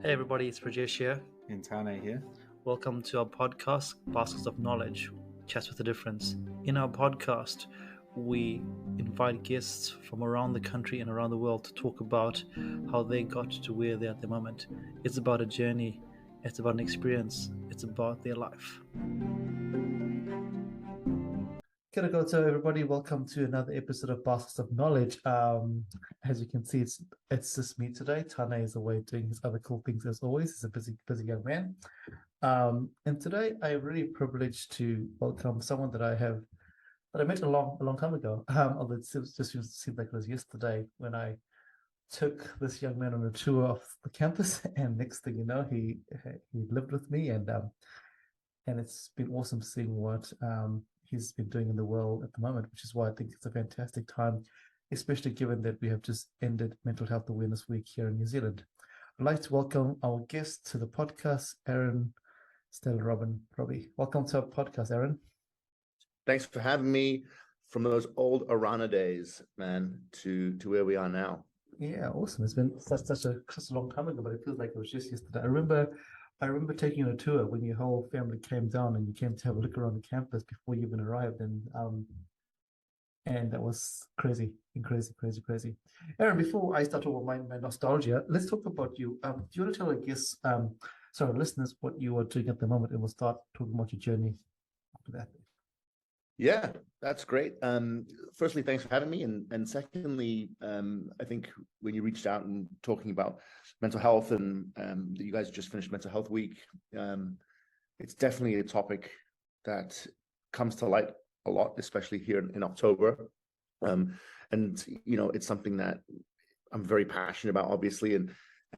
Hey everybody, it's Rajesh here. Intane here. Welcome to our podcast, Baskets of Knowledge, Chats with a Difference. In our podcast, we invite guests from around the country and around the world to talk about how they got to where they're at the moment. It's about a journey, it's about an experience, it's about their life. Kia ora koutou, everybody. Welcome to another episode of Baskets of Knowledge. As you can see, it's just me today. Tane is away doing his other cool things as always. He's a busy young man. And today I'm really privileged to welcome someone that I met a long time ago. Although it just seemed like it was yesterday when I took this young man on a tour of the campus, and next thing you know, he lived with me, and it's been awesome seeing what he's been doing in the world at the moment, which is why I think it's a fantastic time, especially given that we have just ended Mental Health Awareness Week here in New Zealand. I'd like to welcome our guest to the podcast, Aaron Stella Robbie. Welcome to our podcast, Aaron. Thanks for having me from those old Arana days, man, to where we are now. Yeah, awesome. It's been such a long time ago, but it feels like it was just yesterday. I remember taking you on a tour when your whole family came down and you came to have a look around the campus before you even arrived, and that was crazy. Aaron, before I start talking about my nostalgia, let's talk about you. Do you want to tell our listeners what you are doing at the moment, and we'll start talking about your journey after that. Yeah, that's great. Firstly, thanks for having me. And secondly, I think when you reached out and talking about mental health and you guys just finished Mental Health Week, it's definitely a topic that comes to light a lot, especially here in October. And, you know, it's something that I'm very passionate about, obviously.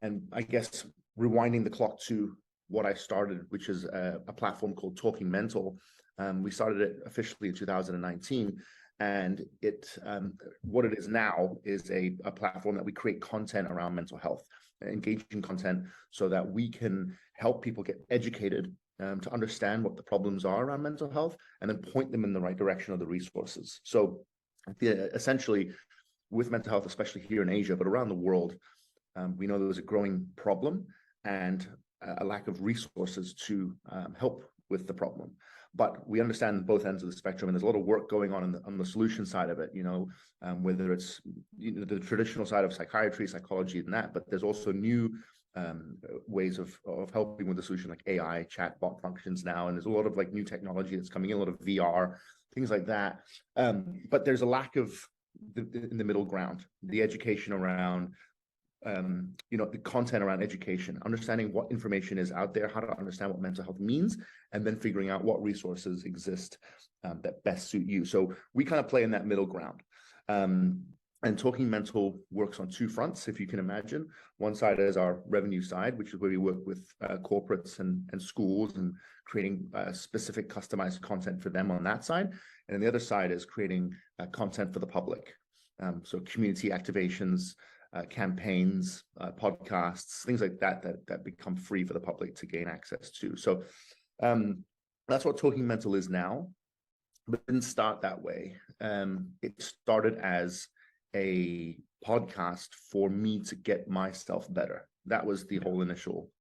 And I guess rewinding the clock to what I started, which is a platform called Talking Mental. We started it officially in 2019, and what it is now is a platform that we create content around mental health, engaging content, so that we can help people get educated to understand what the problems are around mental health, and then point them in the right direction of the resources. So essentially, with mental health, especially here in Asia, but around the world, we know there's a growing problem and a lack of resources to help with the problem. But we understand both ends of the spectrum, and there's a lot of work going on the solution side of it, whether it's the traditional side of psychiatry, psychology, and that, but there's also new ways of helping with the solution, like AI, chatbot functions now, and there's a lot of like new technology that's coming in, a lot of VR, things like that. But there's a lack of in the middle ground, the education around the content around education, understanding what information is out there, how to understand what mental health means, and then figuring out what resources exist that best suit you. So we kind of play in that middle ground. And Talking Mental works on two fronts, if you can imagine. One side is our revenue side, which is where we work with corporates and schools and creating specific customized content for them on that side. And then the other side is creating content for the public. So community activations, campaigns, podcasts, things like that become free for the public to gain access to. So that's what Talking Mental is now, but it didn't start that way. It started as a podcast for me to get myself better. That was the whole initial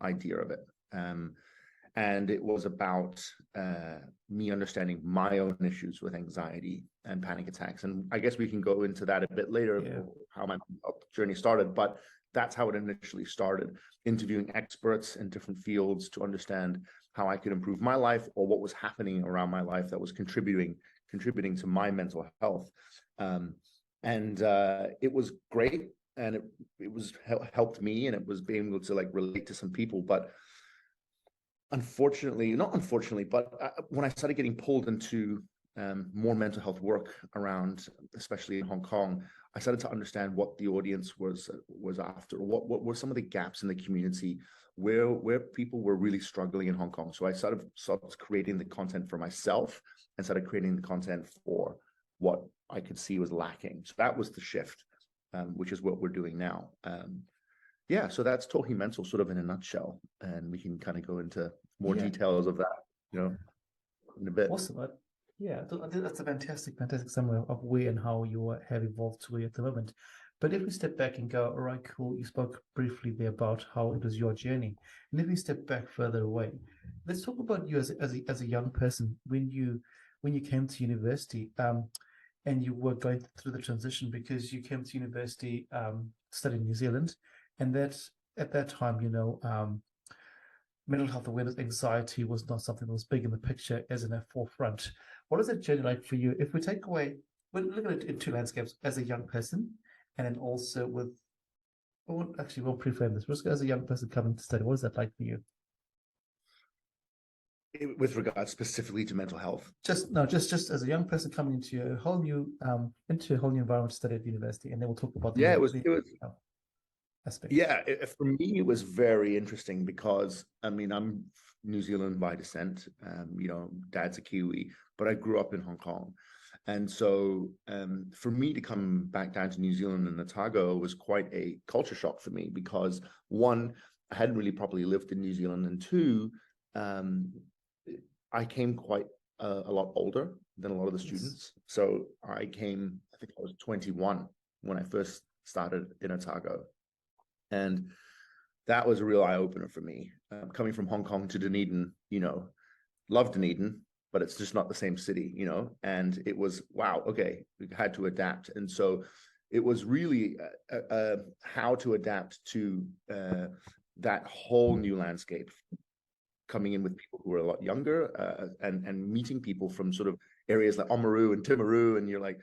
idea of it. And it was about me understanding my own issues with anxiety and panic attacks. And I guess we can go into that a bit later, how my journey started. But that's how it initially started, interviewing experts in different fields to understand how I could improve my life, or what was happening around my life that was contributing to my mental health. It was great, and it was helped me, and it was being able to like relate to some people. But not unfortunately, but when I started getting pulled into more mental health work around, especially in Hong Kong, I started to understand what the audience was after, what were some of the gaps in the community where people were really struggling in Hong Kong. So I started creating the content for myself and started creating the content for what I could see was lacking. So that was the shift, which is what we're doing now. So that's Talking Mental sort of in a nutshell, and we can kind of go into more details of that, in a bit. Awesome. Yeah, I think that's a fantastic summary of where and how you have evolved to where at the moment. But if we step back and go, all right, cool, you spoke briefly there about how it was your journey. And if we step back further away, let's talk about you as a young person when you came to university, and you were going through the transition because you came to university to study in New Zealand, and that at that time, mental health awareness, anxiety was not something that was big in the picture as in a forefront. What is that journey like for you? If we take away, we look at it in two landscapes, as a young person, and then also with, well, actually, we'll pre-frame this. Just as a young person coming to study, what is that like for you? With regard specifically to mental health. Just as a young person coming into a whole new environment to study at university, and then we'll talk about Yeah, it was aspect. Yeah, for me, it was very interesting because, I mean, I'm New Zealand by descent. Dad's a Kiwi, but I grew up in Hong Kong. And so for me to come back down to New Zealand and Otago was quite a culture shock for me because, one, I hadn't really properly lived in New Zealand, and two, I came quite a lot older than a lot of the students. So I think I was 21 when I first started in Otago. And that was a real eye-opener for me. Coming from Hong Kong to Dunedin, love Dunedin, but it's just not the same city, and it was, wow, okay, we had to adapt. And so it was really how to adapt to that whole new landscape, coming in with people who were a lot younger and meeting people from sort of areas like Oamaru and Timaru, and you're like,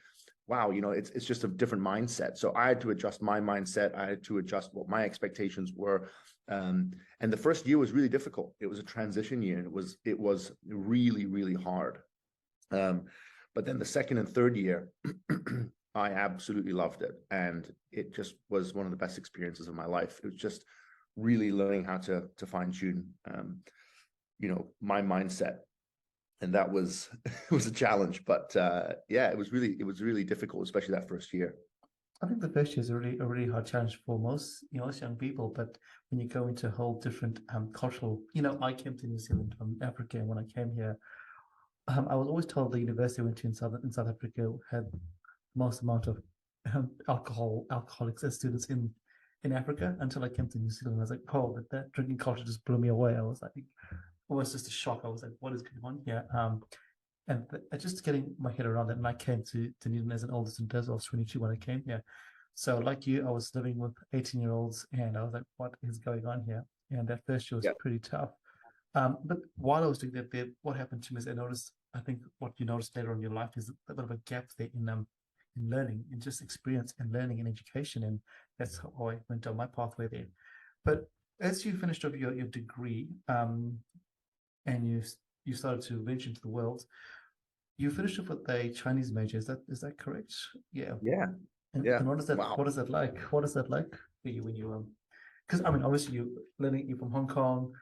wow, it's just a different mindset. So I had to adjust my mindset. I had to adjust what my expectations were. And the first year was really difficult. It was a transition year, and it was really, really hard. But then the second and third year, I absolutely loved it. And it just was one of the best experiences of my life. It was just really learning how to fine tune, my mindset. And that was it was a challenge, but it was really difficult, especially that first year. I think the first year is a really hard challenge for most young people. But when you go into a whole different cultural, I came to New Zealand from Africa, and when I came here, I was always told the university I went to in South Africa had the most amount of alcoholics as students in Africa, until I came to New Zealand. I was like, oh, that drinking culture just blew me away. I was like, it was just a shock. I was like, what is going on here? And just getting my head around that. And I came to Dunedin as an oldest in Des. I was 22 when I came here. So like you, I was living with 18-year-olds, and I was like, what is going on here? And that first year was pretty tough. But while I was doing that, what happened to me is I think what you notice later on in your life is a bit of a gap there in learning, and just experience and learning and education. And that's how I went down my pathway there. But as you finished up your degree, and you started to venture into the world, you finished up with a Chinese major. Is that correct? Yeah. Yeah. And what is that? Wow. What is that like? What is that like for you when you because I mean, obviously you're from Hong Kong,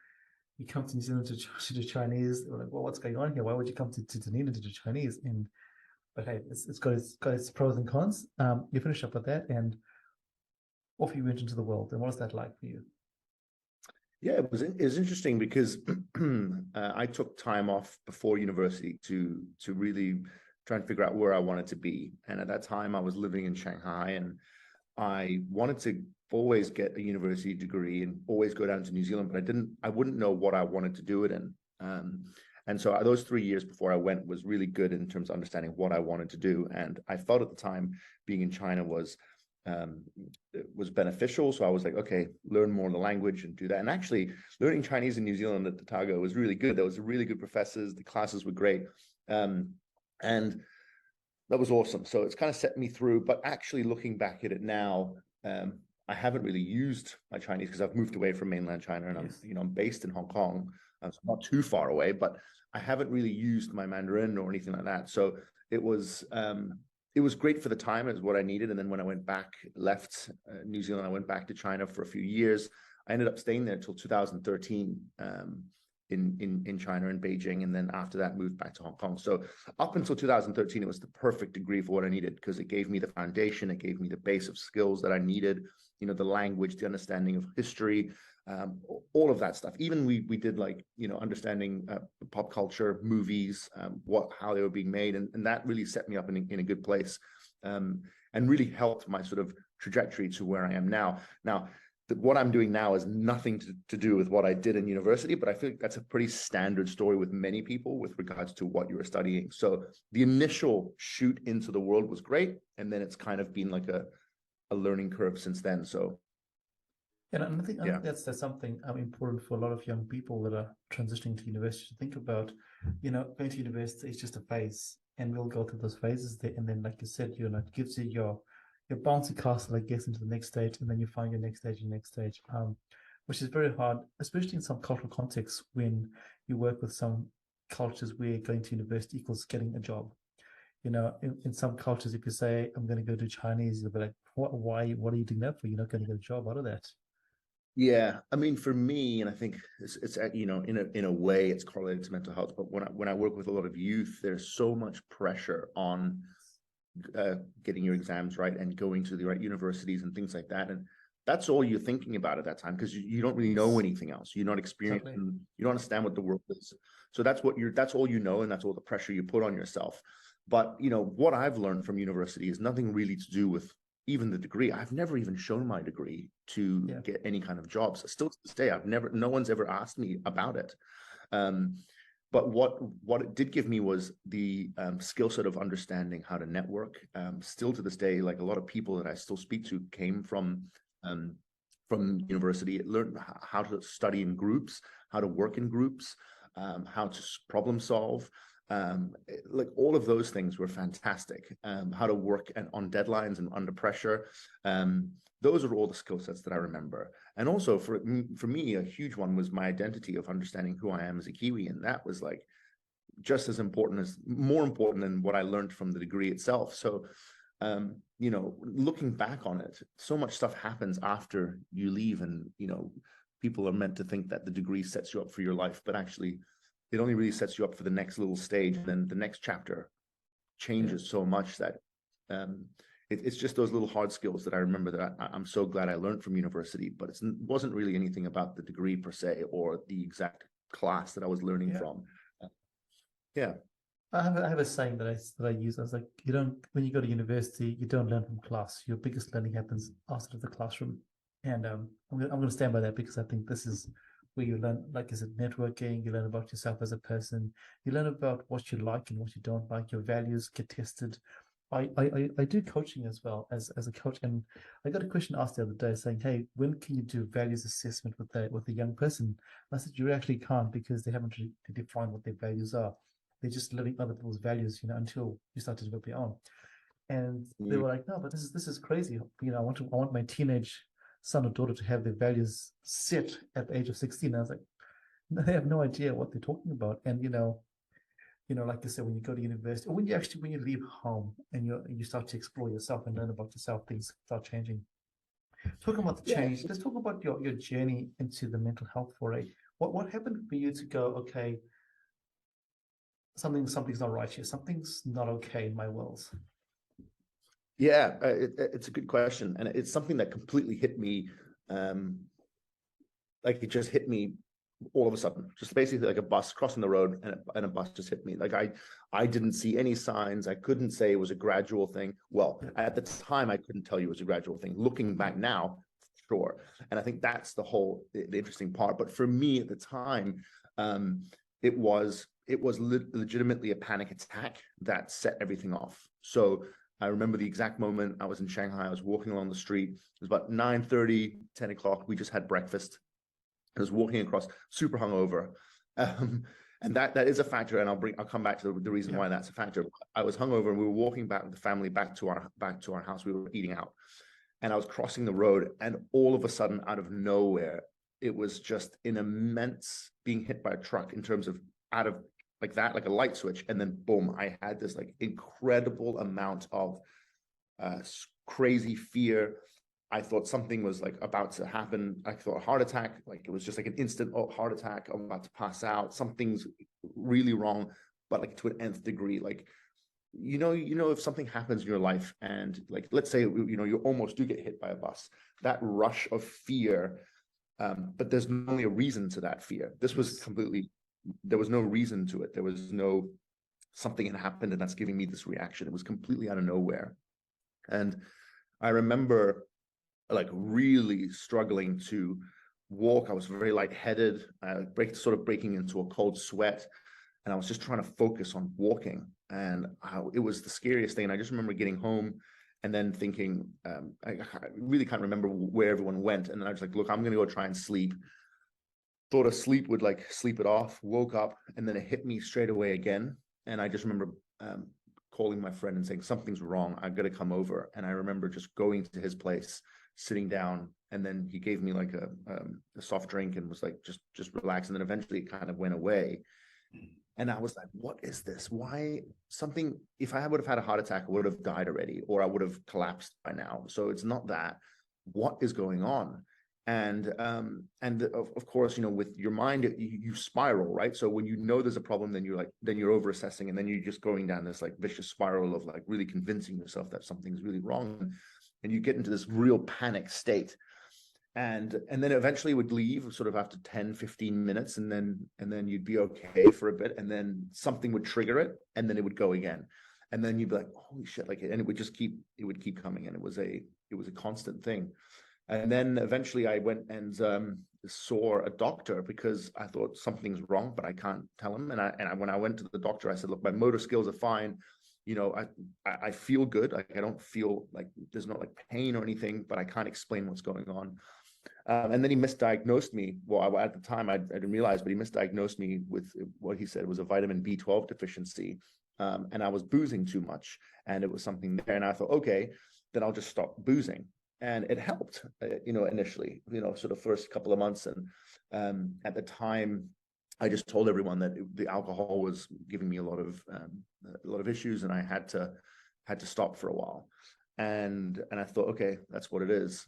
you come to New Zealand to do Chinese. We're like, well, what's going on here? Why would you come to Dunedin to do Chinese? But hey, it's got its pros and cons. You finish up with that, and off you went into the world. And what is that like for you? Yeah, it was interesting because I took time off before university to really try and figure out where I wanted to be. And at that time, I was living in Shanghai, and I wanted to always get a university degree and always go down to New Zealand, but I wouldn't know what I wanted to do it in. And so those 3 years before I went was really good in terms of understanding what I wanted to do. And I felt at the time being in China was beneficial. So I was like, okay, learn more of the language and do that. And actually learning Chinese in New Zealand at Otago was really good. There was really good professors. The classes were great. And that was awesome. So it's kind of set me through, but actually looking back at it now, I haven't really used my Chinese because I've moved away from mainland China, and I'm based in Hong Kong. It's not too far away, but I haven't really used my Mandarin or anything like that. So it was great for the time. It was what I needed. And then when I left New Zealand, I went back to China for a few years. I ended up staying there until 2013 in China, in Beijing. And then after that, moved back to Hong Kong. So up until 2013, it was the perfect degree for what I needed, because it gave me the foundation. It gave me the base of skills that I needed, the language, the understanding of history, all of that stuff. Even we did understanding pop culture, movies, how they were being made, and that really set me up in a good place. And and really helped my sort of trajectory to where I am now. Now, what I'm doing now has nothing to do with what I did in university, but I feel like that's a pretty standard story with many people with regards to what you were studying. So the initial shoot into the world was great, and then it's kind of been like a learning curve since then. So and I think that's something important for a lot of young people that are transitioning to university to think about. Going to university is just a phase, and we'll go through those phases there. And then, like you said, it gives you your bouncy castle, I guess, into the next stage, and then you find your next stage, which is very hard, especially in some cultural contexts when you work with some cultures where going to university equals getting a job. In some cultures, if you say, I'm going to go to Chinese, you'll be like, why? What are you doing that for? You're not going to get a job out of that. Yeah, I mean, for me, and I think it's in a way it's correlated to mental health. But when I work with a lot of youth, there's so much pressure on getting your exams right and going to the right universities and things like that, and that's all you're thinking about at that time, because you don't really know anything else. You're not experienced, Exactly. you don't understand what the world is. So that's all you know, and that's all the pressure you put on yourself. But what I've learned from university is nothing really to do with even the degree. I've never even shown my degree to get any kind of jobs. Still to this day, no one's ever asked me about it. But what it did give me was the skill set of understanding how to network. Still to this day, like a lot of people that I still speak to came from university. Learned how to study in groups, how to work in groups, how to problem solve. Like all of those things were fantastic. How to work on deadlines and under pressure. Those are all the skill sets that I remember. And also for me, a huge one was my identity of understanding who I am as a Kiwi. And that was like just as important, more important than what I learned from the degree itself. So, looking back on it, so much stuff happens after you leave, and, people are meant to think that the degree sets you up for your life, but actually it only really sets you up for the next little stage. And then the next chapter changes so much that it's just those little hard skills that I remember that I'm so glad I learned from university, but it wasn't really anything about the degree per se or the exact class that I was learning from. I have a saying that I use. I was like, when you go to university, you don't learn from class. Your biggest learning happens outside of the classroom. And I'm going to stand by that, because I think this is where you learn, like I said, networking. You learn about yourself as a person. You learn about what you like and what you don't like. Your values get tested. I do coaching as well as a coach, and I got a question asked the other day saying, "Hey, when can you do values assessment with a young person?" And I said, "You actually can't, because they haven't really defined what their values are. They're just living other people's values, until you start to develop your own." And they were like, "No, but this is crazy. I want my teenage son or daughter to have their values set at the age of 16." I was like, "No, they have no idea what they're talking about." And like I said, when you go to university, or when you leave home and you start to explore yourself and learn about yourself, things start changing. Talking about the change, let's talk about your journey into the mental health foray. What happened for you to go, okay, something's not right here, something's not okay in my world? Yeah, it's a good question, and it's something that completely hit me. Like it just hit me all of a sudden, just basically like a bus crossing the road, and a bus just hit me. Like I didn't see any signs. I couldn't say it was a gradual thing. Well, at the time, I couldn't tell you it was a gradual thing. Looking back now, sure. And I think that's the interesting part. But for me at the time, it was legitimately a panic attack that set everything off. So I remember the exact moment. I was in Shanghai. I was walking along the street. It was about 9:30, 10 o'clock. We just had breakfast. I was walking across, super hungover. And that is a factor. And I'll come back to the reason why that's a factor. I was hungover, and we were walking back with the family back to our house. We were eating out, and I was crossing the road, and all of a sudden, out of nowhere, it was just an immense being hit by a truck, in terms of out of like that, like a light switch. And then boom, I had this like incredible amount of crazy fear. I thought something was like about to happen. I thought a heart attack, like it was just like an instant heart attack. I'm about to pass out. Something's really wrong, but like to an nth degree. Like, if something happens in your life, and like, let's say, you almost do get hit by a bus, that rush of fear, but there's only a reason to that fear. This was there was no reason to it. There was no something had happened, and that's giving me this reaction. It was completely out of nowhere. And I remember like really struggling to walk. I was very lightheaded, sort of breaking into a cold sweat. And I was just trying to focus on walking. And it was the scariest thing. And I just remember getting home and then thinking, I really can't remember where everyone went. And then I was like, look, I'm going to go try and sleep. Thought a sleep would like sleep it off, woke up, and then it hit me straight away again. And I just remember calling my friend and saying, something's wrong. I've got to come over. And I remember just going to his place, sitting down, and then he gave me like a soft drink and was like, just relax. And then eventually it kind of went away. And I was like, what is this? Why something, if I would have had a heart attack, I would have died already, or I would have collapsed by now. So it's not that. What is going on? And of course, you know, with your mind, you spiral, right? So when you know there's a problem, then you're over assessing, and then you're just going down this like vicious spiral of like really convincing yourself that something's really wrong, and you get into this real panic state. And then eventually it would leave sort of after 10, 15 minutes, and then you'd be okay for a bit, and then something would trigger it, and then it would go again. And then you'd be like, holy shit, like, and it would keep coming. And it was a constant thing. And then eventually I went and saw a doctor because I thought something's wrong, but I can't tell him. And when I went to the doctor, I said, look, my motor skills are fine. You know, I feel good. Like I don't feel like there's not like pain or anything, but I can't explain what's going on. And then he misdiagnosed me. Well, at the time I didn't realize, but he misdiagnosed me with what he said was a vitamin B12 deficiency. And I was boozing too much, and it was something there. And I thought, okay, then I'll just stop boozing. And it helped, you know, initially, you know, sort of first couple of months. And at the time, I just told everyone that the alcohol was giving me a lot of issues, and I had to stop for a while. And I thought, okay, that's what it is,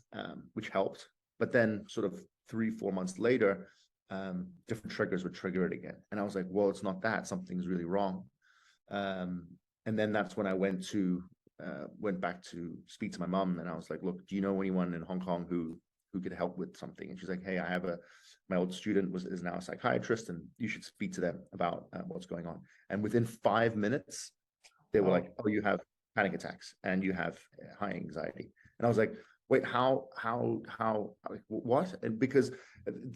which helped. But then sort of 3-4 months later, different triggers would trigger it again. And I was like, well, it's not that, something's really wrong. And then that's when I went back to speak to my mom, and I was like, look, do you know anyone in Hong Kong who could help with something? And she's like, hey, I have my old student is now a psychiatrist, and you should speak to them about what's going on. And within 5 minutes, they were like, oh, you have panic attacks and you have high anxiety. And I was like, wait, how, what? And because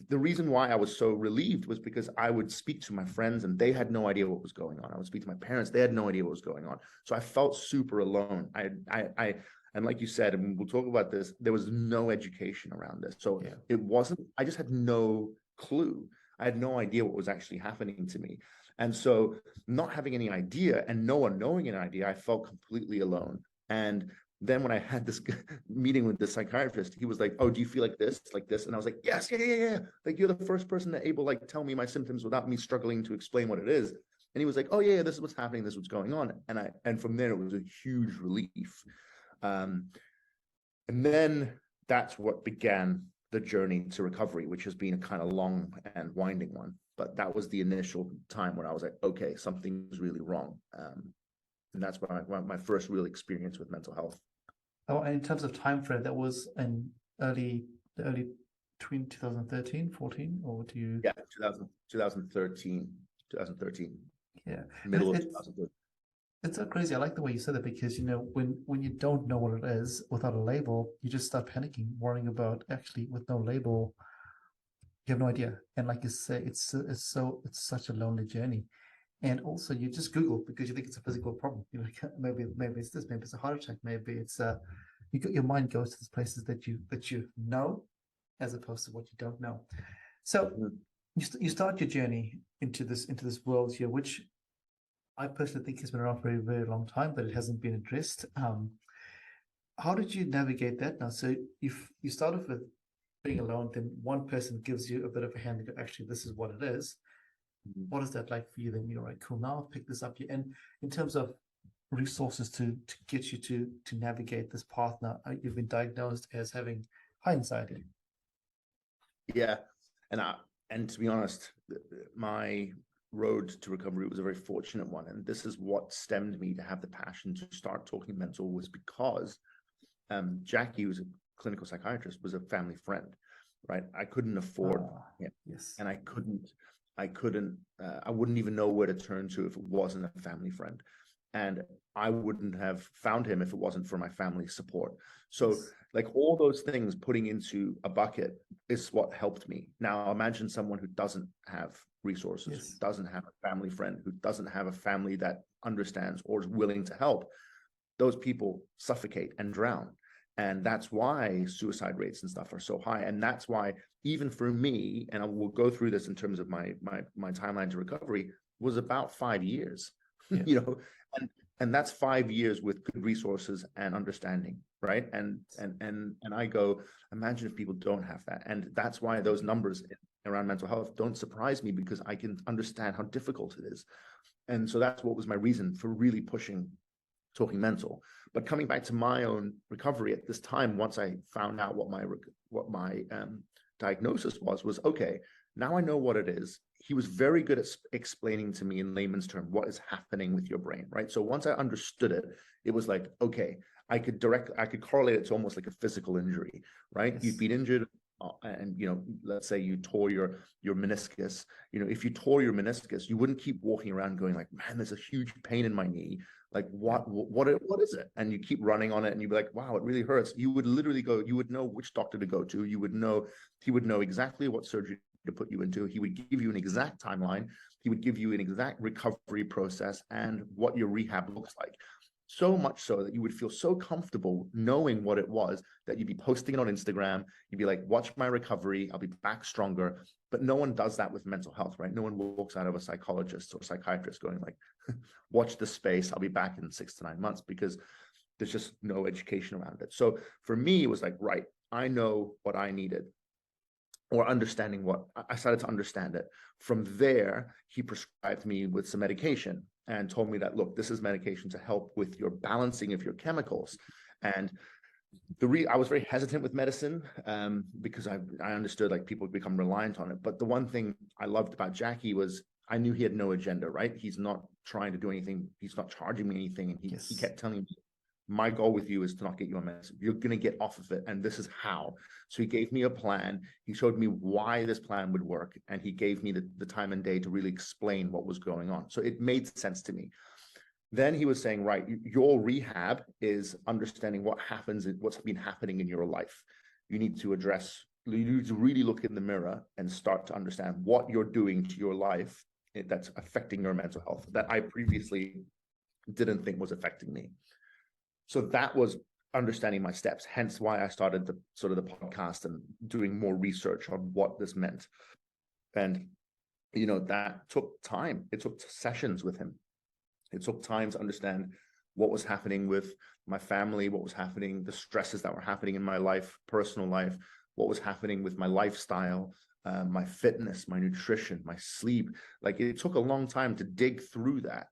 the reason why I was so relieved was because I would speak to my friends and they had no idea what was going on. I would speak to my parents, they had no idea what was going on. So I felt super alone. And like you said, and we'll talk about this, there was no education around this. So it wasn't, I just had no clue. I had no idea what was actually happening to me. And so not having any idea and no one knowing an idea, I felt completely alone. And then when I had this meeting with the psychiatrist, he was like, oh, do you feel like this, like this? And I was like, yes, yeah. Like, you're the first person that able like tell me my symptoms without me struggling to explain what it is. And he was like, oh yeah, this is what's happening. This is what's going on. And from there, it was a huge relief. And then that's what began the journey to recovery, which has been a kind of long and winding one. But that was the initial time where I was like, okay, something's really wrong. And that's my first real experience with mental health. Oh, and in terms of time frame, that was in early 2013, 14, or do you? Yeah, 2013. Yeah, middle of 2013. It's so crazy. I like the way you said it, because you know when you don't know what it is without a label, you just start panicking, worrying about actually with no label, you have no idea. And like you say, it's such a lonely journey. And also, you just Google because you think it's a physical problem. You're like, maybe it's this, maybe it's a heart attack, maybe it's your mind goes to these places that you know, as opposed to what you don't know. So you start your journey into this world here, which I personally think has been around for a very, very long time, but it hasn't been addressed. How did you navigate that now? So you start off with being alone, then one person gives you a bit of a hand and go, actually, this is what it is. What is that like for you? Then you're like, cool, now I'll pick this up here. And in terms of resources to get you to navigate this path now, you've been diagnosed as having high anxiety. Yeah. And to be honest, my road to recovery was a very fortunate one. And this is what stemmed me to have the passion to start Talking Mental, was because Jackie, who's a clinical psychiatrist, was a family friend, right? I couldn't afford it. Yes. And I wouldn't even know where to turn to if it wasn't a family friend. and I wouldn't have found him if it wasn't for my family's support. So Yes. like all those things putting into a bucket is what helped me. Now imagine someone who doesn't have resources, Yes. who doesn't have a family friend, who doesn't have a family that understands or is willing to help. Those people suffocate and drown. And that's why suicide rates and stuff are so high. And that's why even for me, and I will go through this in terms of my timeline to recovery, was about 5 years. Yeah. You know, and that's 5 years with good resources and understanding, right? And I go, imagine if people don't have that. And that's why those numbers around mental health don't surprise me, because I can understand how difficult it is. And so that's what was my reason for really pushing Talking Mental. But coming back to my own recovery at this time, once I found out what my diagnosis was okay, now I know what it is. He was very good at explaining to me in layman's term what is happening with your brain, right? So once I understood it, it was like, okay, I could correlate it to almost like a physical injury, right? Yes. You've been injured, and let's say you tore your meniscus. If you tore your meniscus, you wouldn't keep walking around going like, man, there's a huge pain in my knee. Like what is it? And you keep running on it, and you'd be like, wow, it really hurts. You would literally go, you would know which doctor to go to. He would know exactly what surgery to put you into. He would give you an exact timeline. He would give you an exact recovery process and what your rehab looks like. So much so that you would feel so comfortable knowing what it was that you'd be posting it on Instagram. You'd be like, watch my recovery. I'll be back stronger. But no one does that with mental health, right? No one walks out of a psychologist or psychiatrist going like, watch this space. I'll be back in 6 to 9 months, because there's just no education around it. So for me, it was like, right, I know what I needed, or understanding what I started to understand it. From there, he prescribed me with some medication and told me that, look, this is medication to help with your balancing of your chemicals. And I was very hesitant with medicine, because I understood like people become reliant on it. But the one thing I loved about Jackie was I knew he had no agenda, right? He's not trying to do anything. He's not charging me anything. And he kept telling me, my goal with you is to not get you on medicine. You're going to get off of it. And this is how. So he gave me a plan. He showed me why this plan would work. And he gave me the time and day to really explain what was going on. So it made sense to me. Then he was saying, right, your rehab is understanding what happens, what's been happening in your life. You need to really look in the mirror and start to understand what you're doing to your life that's affecting your mental health that I previously didn't think was affecting me. So that was understanding my steps, hence why I started the podcast and doing more research on what this meant. And, that took time. It took sessions with him. It took time to understand what was happening with my family, what was happening, the stresses that were happening in my life, personal life, what was happening with my lifestyle, my fitness, my nutrition, my sleep. Like it took a long time to dig through that,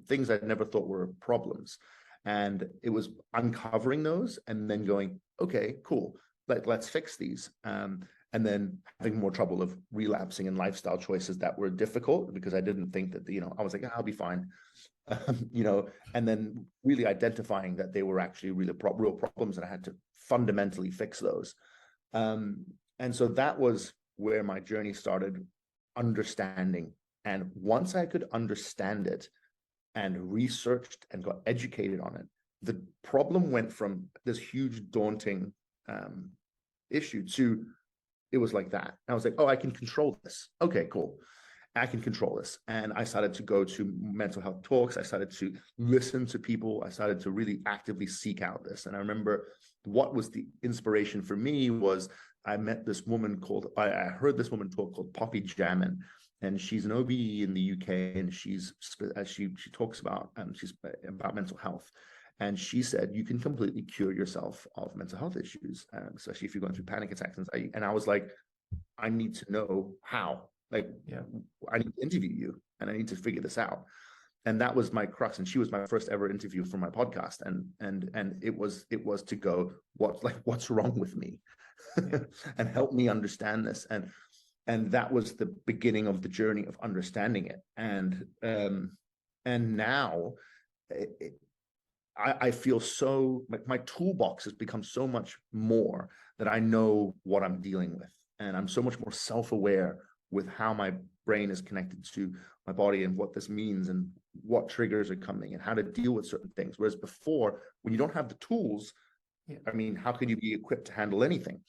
things I never thought were problems. And it was uncovering those and then going, okay, cool, let's fix these. And then having more trouble of relapsing in lifestyle choices that were difficult, because I didn't think that, I was like, I'll be fine. And then really identifying that they were actually real problems and I had to fundamentally fix those. And so that was where my journey started, understanding. And once I could understand it and researched and got educated on it, the problem went from this huge daunting issue to, it was like that. I was like, oh, I can control this. Okay, cool. I can control this. And I started to go to mental health talks. I started to listen to people. I started to really actively seek out this. And I remember what was the inspiration for me was I met this woman I heard this woman talk called Poppy Jamin. And she's an OBE in the UK, and she talks about she's about mental health. And she said, you can completely cure yourself of mental health issues, especially if you're going through panic attacks. And I was like, I need to know how. Like, I need to interview you, and I need to figure this out. And that was my crux. And she was my first ever interview for my podcast. And it was to go, what's wrong with me, and help me understand this. And that was the beginning of the journey of understanding it. And now I feel so, my toolbox has become so much more that I know what I'm dealing with. And I'm so much more self-aware with how my brain is connected to my body and what this means and what triggers are coming and how to deal with certain things. Whereas before, when you don't have the tools, Yeah. I mean, how could you be equipped to handle anything?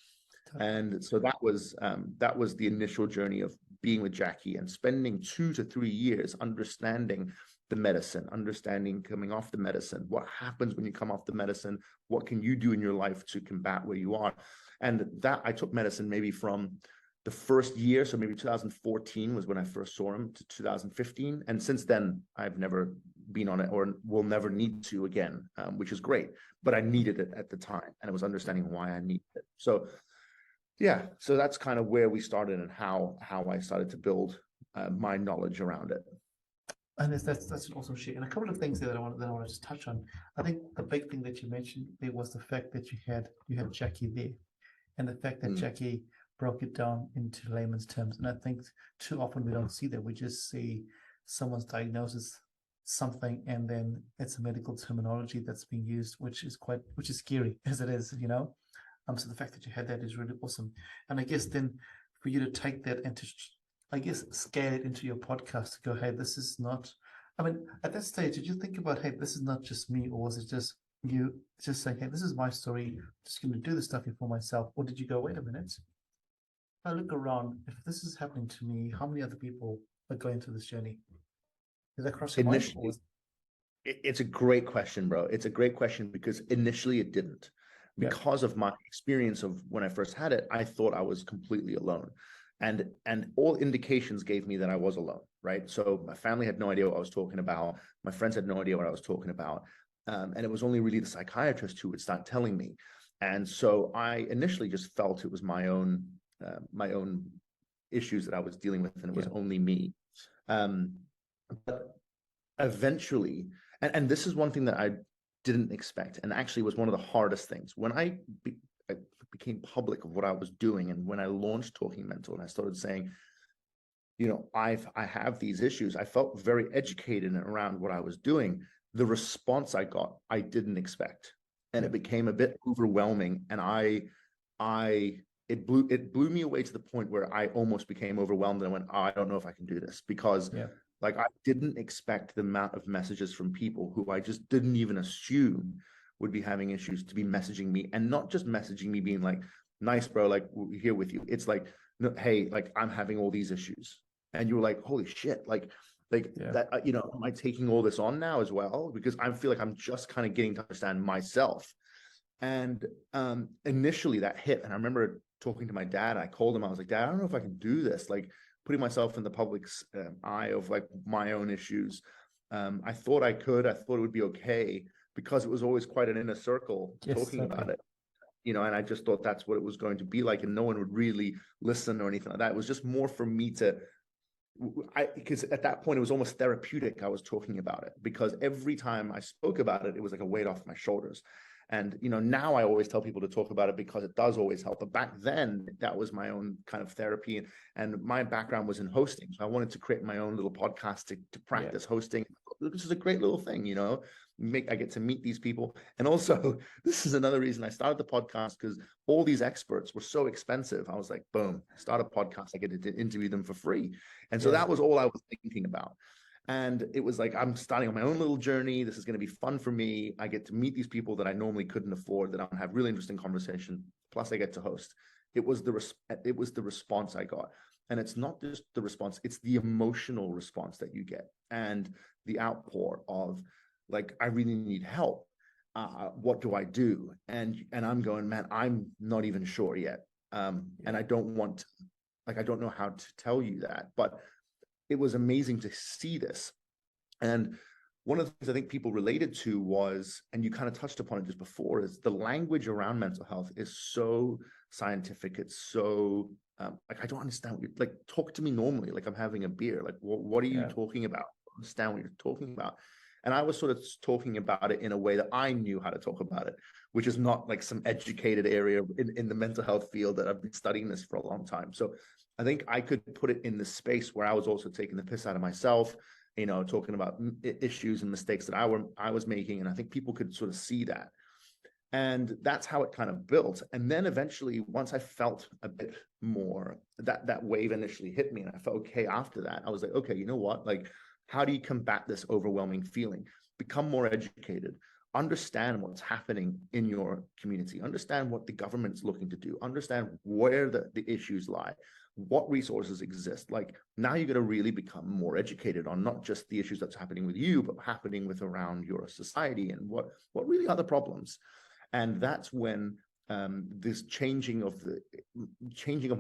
And so that was the initial journey of being with Jackie and spending 2 to 3 years understanding the medicine, understanding coming off the medicine, what happens when you come off the medicine, what can you do in your life to combat where you are. And that I took medicine maybe from the first year, so maybe 2014 was when I first saw him, to 2015. And since then, I've never been on it or will never need to again, which is great. But I needed it at the time, and I was understanding why I needed it. So yeah, so that's kind of where we started and how I started to build my knowledge around it. And that's an awesome share. And a couple of things there that I want to just touch on. I think the big thing that you mentioned there was the fact that you had Jackie there, and the fact that Jackie broke it down into layman's terms. And I think too often we don't see that. We just see someone's diagnosis something, and then it's a medical terminology that's being used, which is scary as it is, you know. So the fact that you had that is really awesome. And I guess then for you to take that and to, I guess, scale it into your podcast to go, hey, this is not, I mean, at that stage, did you think about, hey, this is not just me, or was it just you just saying, hey, this is my story, I'm just going to do this stuff here for myself? Or did you go, wait a minute, I look around, if this is happening to me, how many other people are going through this journey? Did that cross your mind? It's a great question, bro. It's a great question because initially it didn't. Because of my experience of when I first had it, I thought I was completely alone. And all indications gave me that I was alone, right? So my family had no idea what I was talking about. My friends had no idea what I was talking about. And it was only really the psychiatrist who would start telling me. And so I initially just felt it was my own issues that I was dealing with, and it was only me. But eventually, and this is one thing that I didn't expect, and actually was one of the hardest things when I became public of what I was doing, and when I launched Talking Mental and I started saying, you know, I have these issues, I felt very educated around what I was doing. The response I got, I didn't expect, and it became a bit overwhelming, and it blew me away to the point where I almost became overwhelmed, and I went, oh, I don't know if I can do this, because like, I didn't expect the amount of messages from people who I just didn't even assume would be having issues to be messaging me, and not just messaging me being like, nice, bro, like, we're here with you. It's like, no, hey, like, I'm having all these issues. And you were like, holy shit, like that, you know, am I taking all this on now as well? Because I feel like I'm just kind of getting to understand myself. And initially that hit. And I remember talking to my dad, I called him, I was like, Dad, I don't know if I can do this. Like, putting myself in the public's eye of like my own issues. I thought I could, I thought it would be okay, because it was always quite an inner circle talking about it, you know, and I just thought that's what it was going to be like, and no one would really listen or anything like that. It was just more for me to, because at that point it was almost therapeutic. I was talking about it because every time I spoke about it, it was like a weight off my shoulders. And, you know, now I always tell people to talk about it because it does always help. But back then, that was my own kind of therapy. And my background was in hosting. So I wanted to create my own little podcast to practice hosting. This is a great little thing, you know, I get to meet these people. And also, this is another reason I started the podcast, because all these experts were so expensive. I was like, boom, start a podcast. I get to interview them for free. And so that was all I was thinking about. And it was like, I'm starting on my own little journey. This is going to be fun for me. I get to meet these people that I normally couldn't afford, that I'll have really interesting conversation. Plus I get to host. It was the response I got. And it's not just the response, it's the emotional response that you get, and the outpour of like, I really need help. What do I do? And I'm going, man, I'm not even sure yet. And I don't want to, like, I don't know how to tell you that, but it was amazing to see this. And one of the things I think people related to was, and you kind of touched upon it just before, is the language around mental health is so scientific. It's so like, I don't understand what you're like, talk to me normally, like I'm having a beer. Like, what are you talking about? I don't understand what you're talking about. And I was sort of talking about it in a way that I knew how to talk about it, which is not like some educated area in the mental health field that I've been studying this for a long time. So I think I could put it in the space where I was also taking the piss out of myself, you know, talking about issues and mistakes that I was making. And I think people could sort of see that. And that's how it kind of built. And then eventually, once I felt a bit more, that wave initially hit me and I felt okay after that, I was like, okay, you know what? Like, How do you combat this overwhelming feeling? Become more educated. Understand what's happening in your community. Understand what the government's looking to do. Understand where the issues lie, what resources exist. Like, now you're going to really become more educated on not just the issues that's happening with you, but happening with around your society, and what really are the problems. And that's when this changing of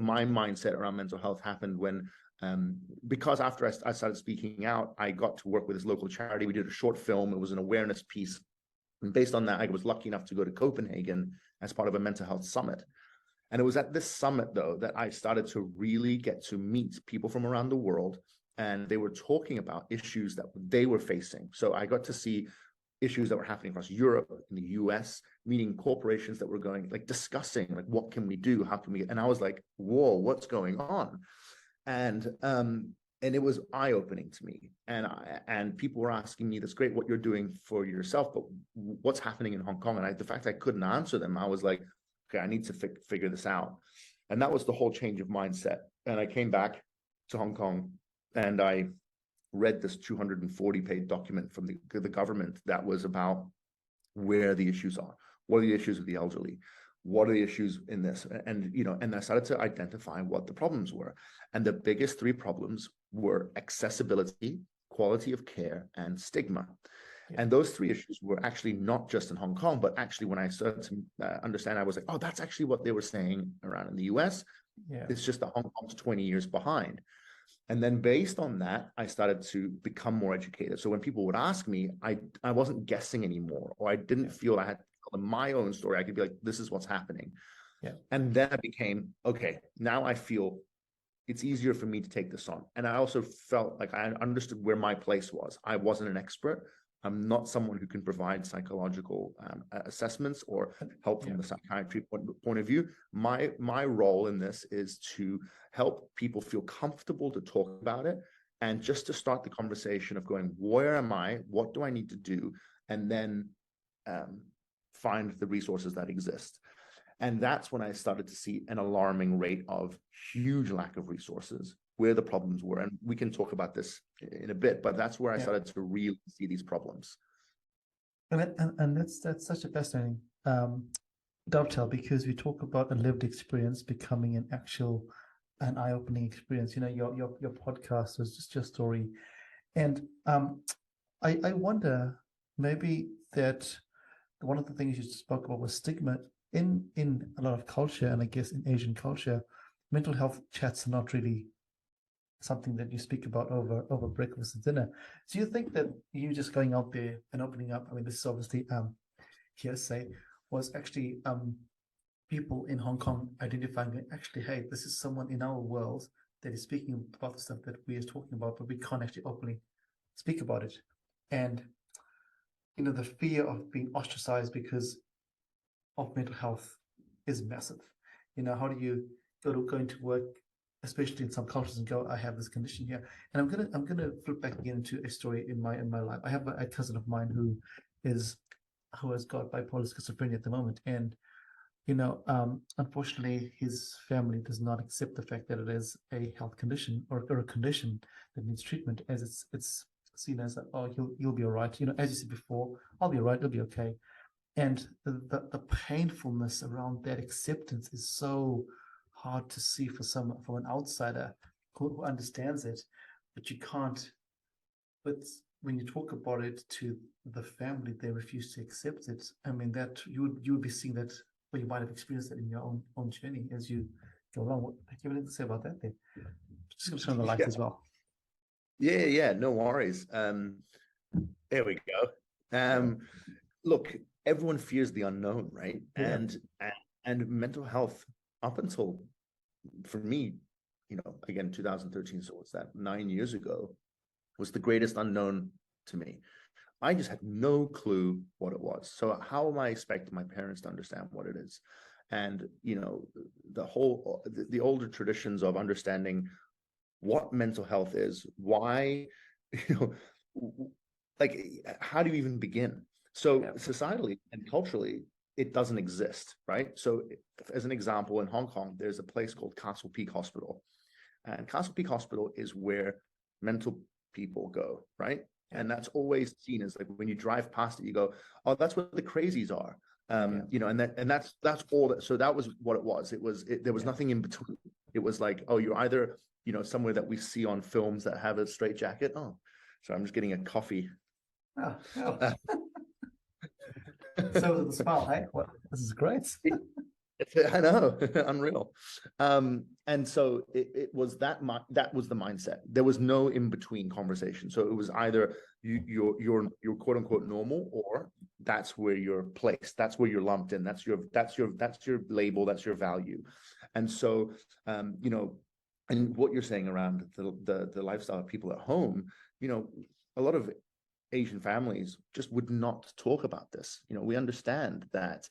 my mindset around mental health happened, when because after I started speaking out, I got to work with this local charity. We did a short film. It was an awareness piece. And based on that, I was lucky enough to go to Copenhagen as part of a mental health summit. And it was at this summit, though, that I started to really get to meet people from around the world. And they were talking about issues that they were facing. So I got to see issues that were happening across Europe, in the US, meeting corporations that were going, like, discussing, like, what can we do? How can we? And I was like, whoa, what's going on? And it was eye-opening to me. And people were asking me, that's great what you're doing for yourself, but what's happening in Hong Kong? And the fact I couldn't answer them, I was like, okay, I need to figure this out. And that was the whole change of mindset. And I came back to Hong Kong, and I read this 240-page document from the government that was about where the issues are. What are the issues with the elderly? What are the issues in this? And I started to identify what the problems were. And the biggest three problems were accessibility, quality of care, and stigma. Yeah. And those three issues were actually not just in Hong Kong, but actually when I started to understand, I was like, oh, that's actually what they were saying around in the US. Yeah. It's just that Hong Kong's 20 years behind. And then based on that, I started to become more educated. So when people would ask me, I wasn't guessing anymore, or I didn't feel I had to tell them my own story. I could be like, this is what's happening. Yeah. And then I became, okay, now I feel it's easier for me to take this on. And I also felt like I understood where my place was. I wasn't an expert. I'm not someone who can provide psychological assessments or help from the psychiatry point of view. My role in this is to help people feel comfortable to talk about it, and just to start the conversation of going, where am I? What do I need to do? And then find the resources that exist. And that's when I started to see an alarming rate of huge lack of resources, where the problems were. And we can talk about this in a bit, but that's where I started to really see these problems. And that's such a fascinating dovetail, because we talk about a lived experience becoming an eye-opening experience. You know, your podcast was just your story. And I wonder, maybe that one of the things you spoke about was stigma. In a lot of culture, and I guess in Asian culture, mental health chats are not really something that you speak about over breakfast and dinner. So you think that you just going out there and opening up, I mean, this is obviously hearsay, was actually people in Hong Kong identifying, actually, hey, this is someone in our world that is speaking about the stuff that we are talking about, but we can't actually openly speak about it. And, you know, the fear of being ostracized because of mental health is massive. You know, how do you go into work, especially in some cultures, and go, I have this condition here? And I'm gonna flip back again into a story in my life. I have a cousin of mine who has got bipolar schizophrenia at the moment, and you know, unfortunately, his family does not accept the fact that it is a health condition or a condition that needs treatment, as it's seen as, oh, you'll be all right. You know, as you said before, I'll be all right. It'll be okay. And the painfulness around that acceptance is so hard to see from an outsider who understands it, but you can't. But when you talk about it to the family, they refuse to accept it. I mean, that you would be seeing that, or you might have experienced that in your own journey as you go along. What do you have anything to say about that? There, just going to turn on the lights as well. Yeah, no worries. There we go. Look, everyone fears the unknown, right? Yeah. And mental health, up until, for me, you know, again, 2013, so what's that, 9 years ago, was the greatest unknown to me. I just had no clue what it was. So how am I expecting my parents to understand what it is? And, you know, the older traditions of understanding what mental health is, why, you know, like, how do you even begin? So societally and culturally, it doesn't exist, right? So as an example, in Hong Kong, there's a place called Castle Peak Hospital. And Castle Peak Hospital is where mental people go, right? And that's always seen as like when you drive past it, you go, oh, that's where the crazies are. You know, and that's all that. So that was what it was. There was nothing in between. It was like, oh, you're either, you know, somewhere that we see on films that have a straight jacket. Oh, so I'm just getting a coffee. Oh, oh. So the smile, hey, well, this is great. I know, unreal. And so it was that was the mindset. There was no in between conversation. So it was either you're quote unquote normal, or that's where you're placed. That's where you're lumped in. That's your label. That's your value. And so you know, and what you're saying around the lifestyle of people at home, you know, a lot of Asian families just would not talk about this. You know, we understand that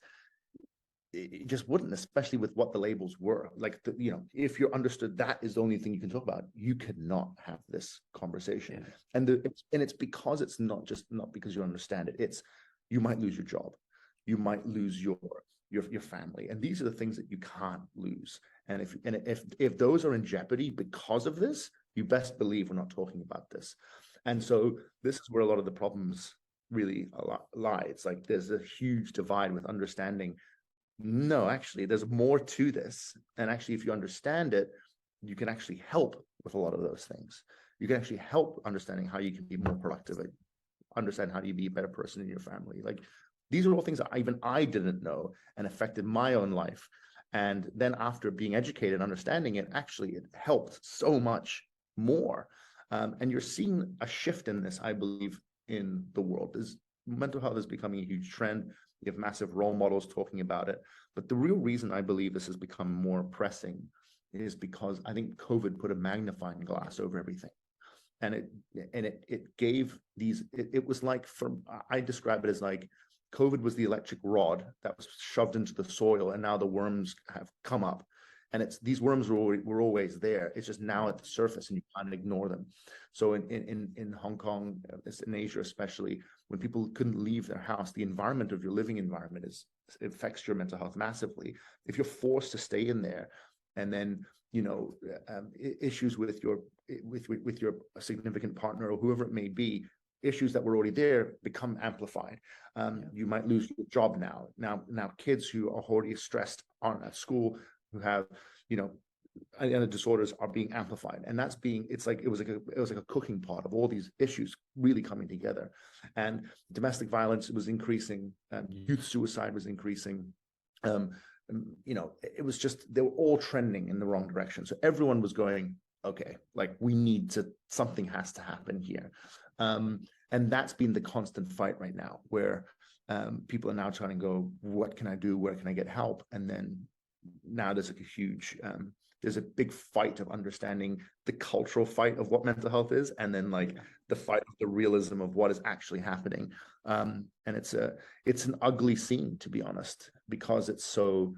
it just wouldn't, especially with what the labels were. Like, you know, if you're understood that is the only thing you can talk about, you cannot have this conversation. And it's because it's not because you understand it. It's you might lose your job, you might lose your family, and these are the things that you can't lose. And if those are in jeopardy because of this, you best believe we're not talking about this. And so this is where a lot of the problems really lie. It's like there's a huge divide with understanding. No, actually, there's more to this. And actually, if you understand it, you can actually help with a lot of those things. You can actually help understanding how you can be more productive, understand how you be a better person in your family. Like, these are all things that even I didn't know and affected my own life. And then after being educated, understanding it, actually, it helped so much more. And you're seeing a shift in this, I believe, in the world. Mental health is becoming a huge trend. You have massive role models talking about it. But the real reason I believe this has become more pressing is because I think COVID put a magnifying glass over everything. And it gave these, it was like, I describe it as like COVID was the electric rod that was shoved into the soil, and now the worms have come up. And these worms were always there. It's just now at the surface, and you can't ignore them. So in Hong Kong, in Asia especially, when people couldn't leave their house, the environment of your living environment it affects your mental health massively. If you're forced to stay in there, and then you know issues with your significant partner or whoever it may be, issues that were already there become amplified. You might lose your job now. Now kids who are already stressed at school, who have, you know, and the disorders are being amplified, and it was like a cooking pot of all these issues really coming together. And domestic violence was increasing, youth suicide was increasing. You know, it was just, they were all trending in the wrong direction. So everyone was going, okay, like something has to happen here. And that's been the constant fight right now, where people are now trying to go, what can I do? Where can I get help? And then now there's like a huge, there's a big fight of understanding the cultural fight of what mental health is, and then like the fight of the realism of what is actually happening. And it's an ugly scene, to be honest, because it's so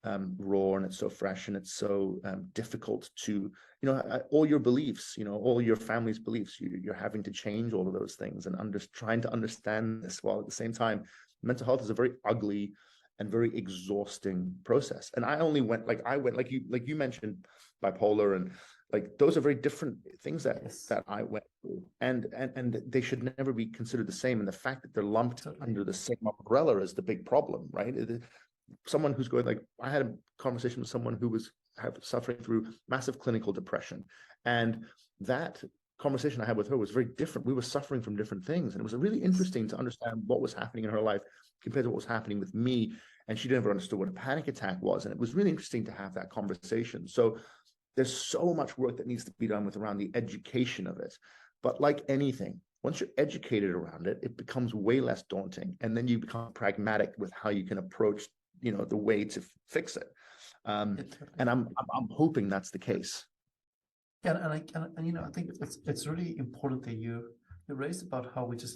raw and it's so fresh and it's so difficult to, you know, all your beliefs, you know, all your family's beliefs, you're having to change all of those things and trying to understand this, while at the same time, mental health is a very ugly and very exhausting process. And I went like you mentioned bipolar, and like those are very different things that I went through, and they should never be considered the same. And the fact that they're lumped under the same umbrella is the big problem, right? Someone who's going, like, I had a conversation with someone who was suffering through massive clinical depression, and that conversation I had with her was very different. We were suffering from different things, and it was really interesting to understand what was happening in her life compared to what was happening with me. And she never understood what a panic attack was. And it was really interesting to have that conversation. So there's so much work that needs to be done around the education of it. But like anything, once you're educated around it, it becomes way less daunting. And then you become pragmatic with how you can approach, you know, the way to fix it. And I'm hoping that's the case. Yeah, and you know, I think it's really important that you raised about how we use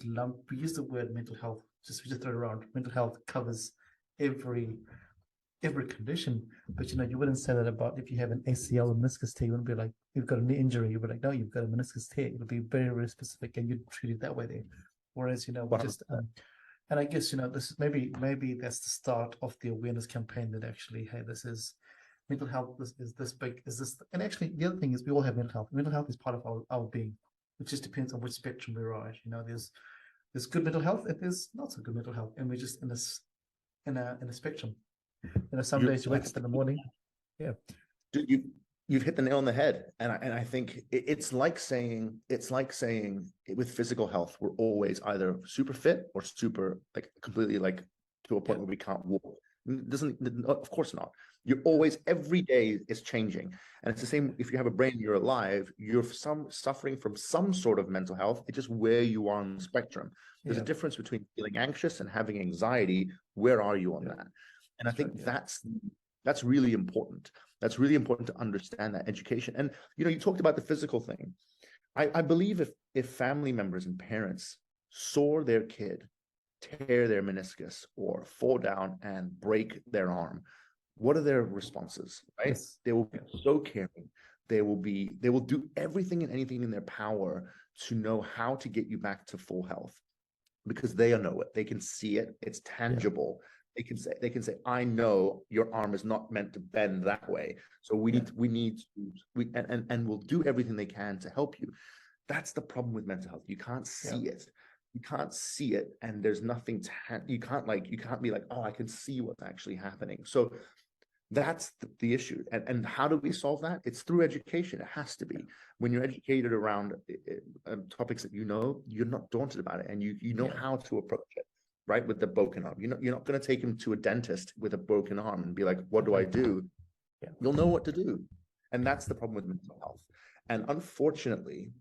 the word mental health, we just throw it around. Mental health covers every condition, but you know, you wouldn't say that about if you have an ACL or meniscus tear. You wouldn't be like, you've got a knee injury. You'd be like, no, you've got a meniscus tear. It'll be very, very specific, and you'd treat it that way there. Whereas, you know, we just and I guess, you know, this is maybe that's the start of the awareness campaign, that actually, hey, this is mental health. This is this big. Is this? And actually, the other thing is, we all have mental health. Mental health is part of our being. It just depends on which spectrum we're on. There's good mental health and there's not so good mental health, and we're just in a spectrum. Some days you wake up in the morning. Yeah. Dude, you've hit the nail on the head. And I think it's like saying with physical health, we're always either super fit or super like completely like to a point where we can't walk. Of course not. You're always, every day is changing. And it's the same if you have a brain, you're alive, you're suffering from some sort of mental health. It's just where you are on the spectrum. There's a difference between feeling anxious and having anxiety. Where are you on that? And I think that's really important. That's really important to understand that education. And, you talked about the physical thing. I believe if family members and parents saw their kid tear their meniscus or fall down and break their arm, what are their responses, right? Yes. They will be so caring. They will do everything and anything in their power to know how to get you back to full health, because they know it. They can see it. It's tangible. Yeah. They can say, I know your arm is not meant to bend that way. So we need we'll do everything they can to help you. That's the problem with mental health. You can't see it. You can't see it, and there's nothing you can't be like, oh, I can see what's actually happening. So that's the issue. And how do we solve that? It's through education. It has to be. When you're educated around topics that you're not daunted about it, and you know how to approach it, right? With the broken arm, you're not going to take him to a dentist with a broken arm and be like, what do I do? Yeah. You'll know what to do. And that's the problem with mental health. And unfortunately,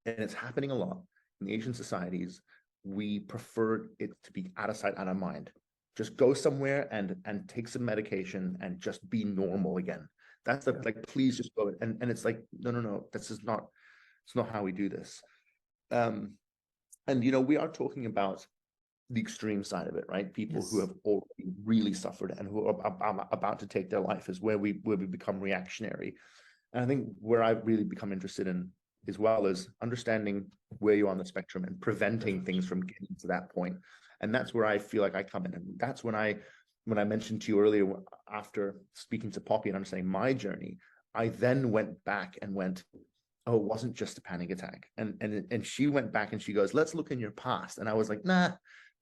and it's happening a lot in the Asian societies, we prefer it to be out of sight, out of mind. Just go somewhere and take some medication and just be normal again. That's like, please just go. And it's like, no, this is not, it's not how we do this. And, we are talking about the extreme side of it, right? People who have already really suffered and who are about to take their life is where we become reactionary. And I think where I've really become interested in, as well as understanding where you are on the spectrum and preventing things from getting to that point. And that's where I feel like I come in. And that's when I mentioned to you earlier, after speaking to Poppy and understanding my journey, I then went back and went, oh, it wasn't just a panic attack. And she went back and she goes, let's look in your past. And I was like, nah,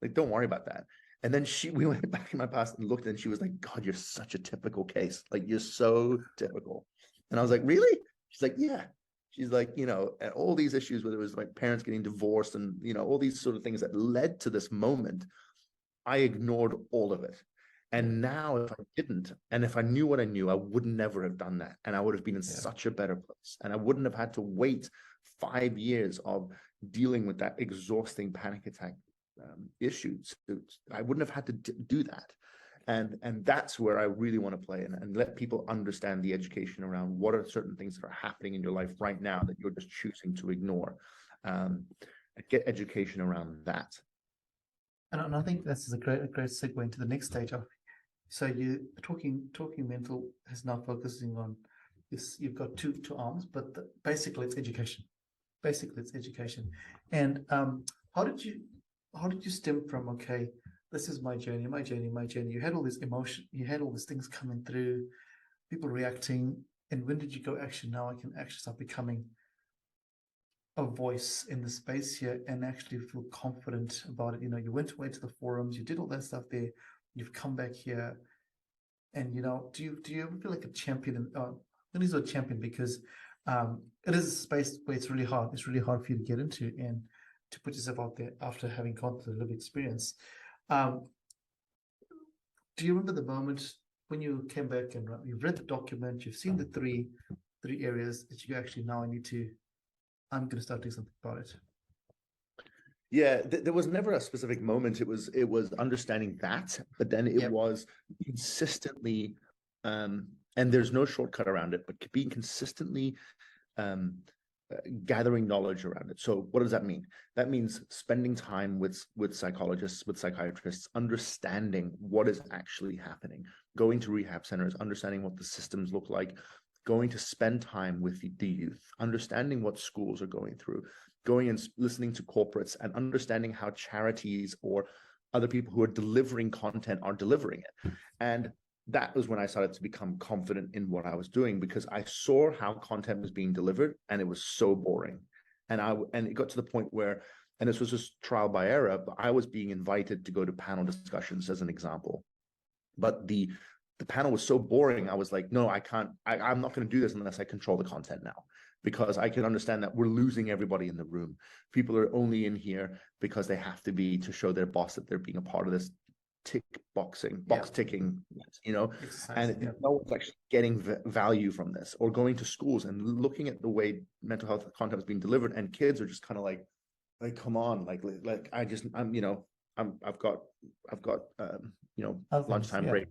like, don't worry about that. And then we went back in my past and looked, and she was like, God, you're such a typical case. Like, you're so typical. And I was like, really? She's like, yeah. She's like, and all these issues, whether it was like parents getting divorced and, all these sort of things that led to this moment, I ignored all of it. And now if I didn't, and if I knew what I knew, I would never have done that. And I would have been in such a better place. And I wouldn't have had to wait 5 years of dealing with that exhausting panic attack issues. I wouldn't have had to do that. And that's where I really want to play and let people understand the education around what are certain things that are happening in your life right now that you're just choosing to ignore. Get education around that. And I think this is a great segue into the next stage of. So you talking mental is now focusing on this. You've got two arms, but basically it's education. And how did you stem from, okay, this is my journey. You had all this emotion, you had all these things coming through, people reacting. And when did you go, actually, now I can actually start becoming a voice in the space here and actually feel confident about it? You went away to the forums, you did all that stuff there, you've come back here. And, do you ever feel like a champion? It is a champion because it is a space where it's really hard. It's really hard for you to get into and to put yourself out there after having gone through the lived experience. Do you remember the moment when you came back and you've read the document, you've seen the three areas that you actually, now I'm going to start doing something about it? Yeah, there was never a specific moment. It was understanding that, but then it was consistently, and there's no shortcut around it, but being consistently gathering knowledge around it. So what does that mean? That means spending time with psychologists, with psychiatrists, understanding what is actually happening, going to rehab centers, understanding what the systems look like, going to spend time with the youth, understanding what schools are going through, going and listening to corporates and understanding how charities or other people who are delivering content are delivering it. And that was when I started to become confident in what I was doing, because I saw how content was being delivered and it was so boring. And it got to the point where, and this was just trial by error, but I was being invited to go to panel discussions as an example. But the panel was so boring. I was like, no, I can't, I'm not going to do this unless I control the content now, because I can understand that we're losing everybody in the room. People are only in here because they have to be to show their boss that they're being a part of this box ticking, and no one's actually getting value from this, or going to schools and looking at the way mental health content is being delivered, and kids are just kind of like, come on, like I've got lunchtime break.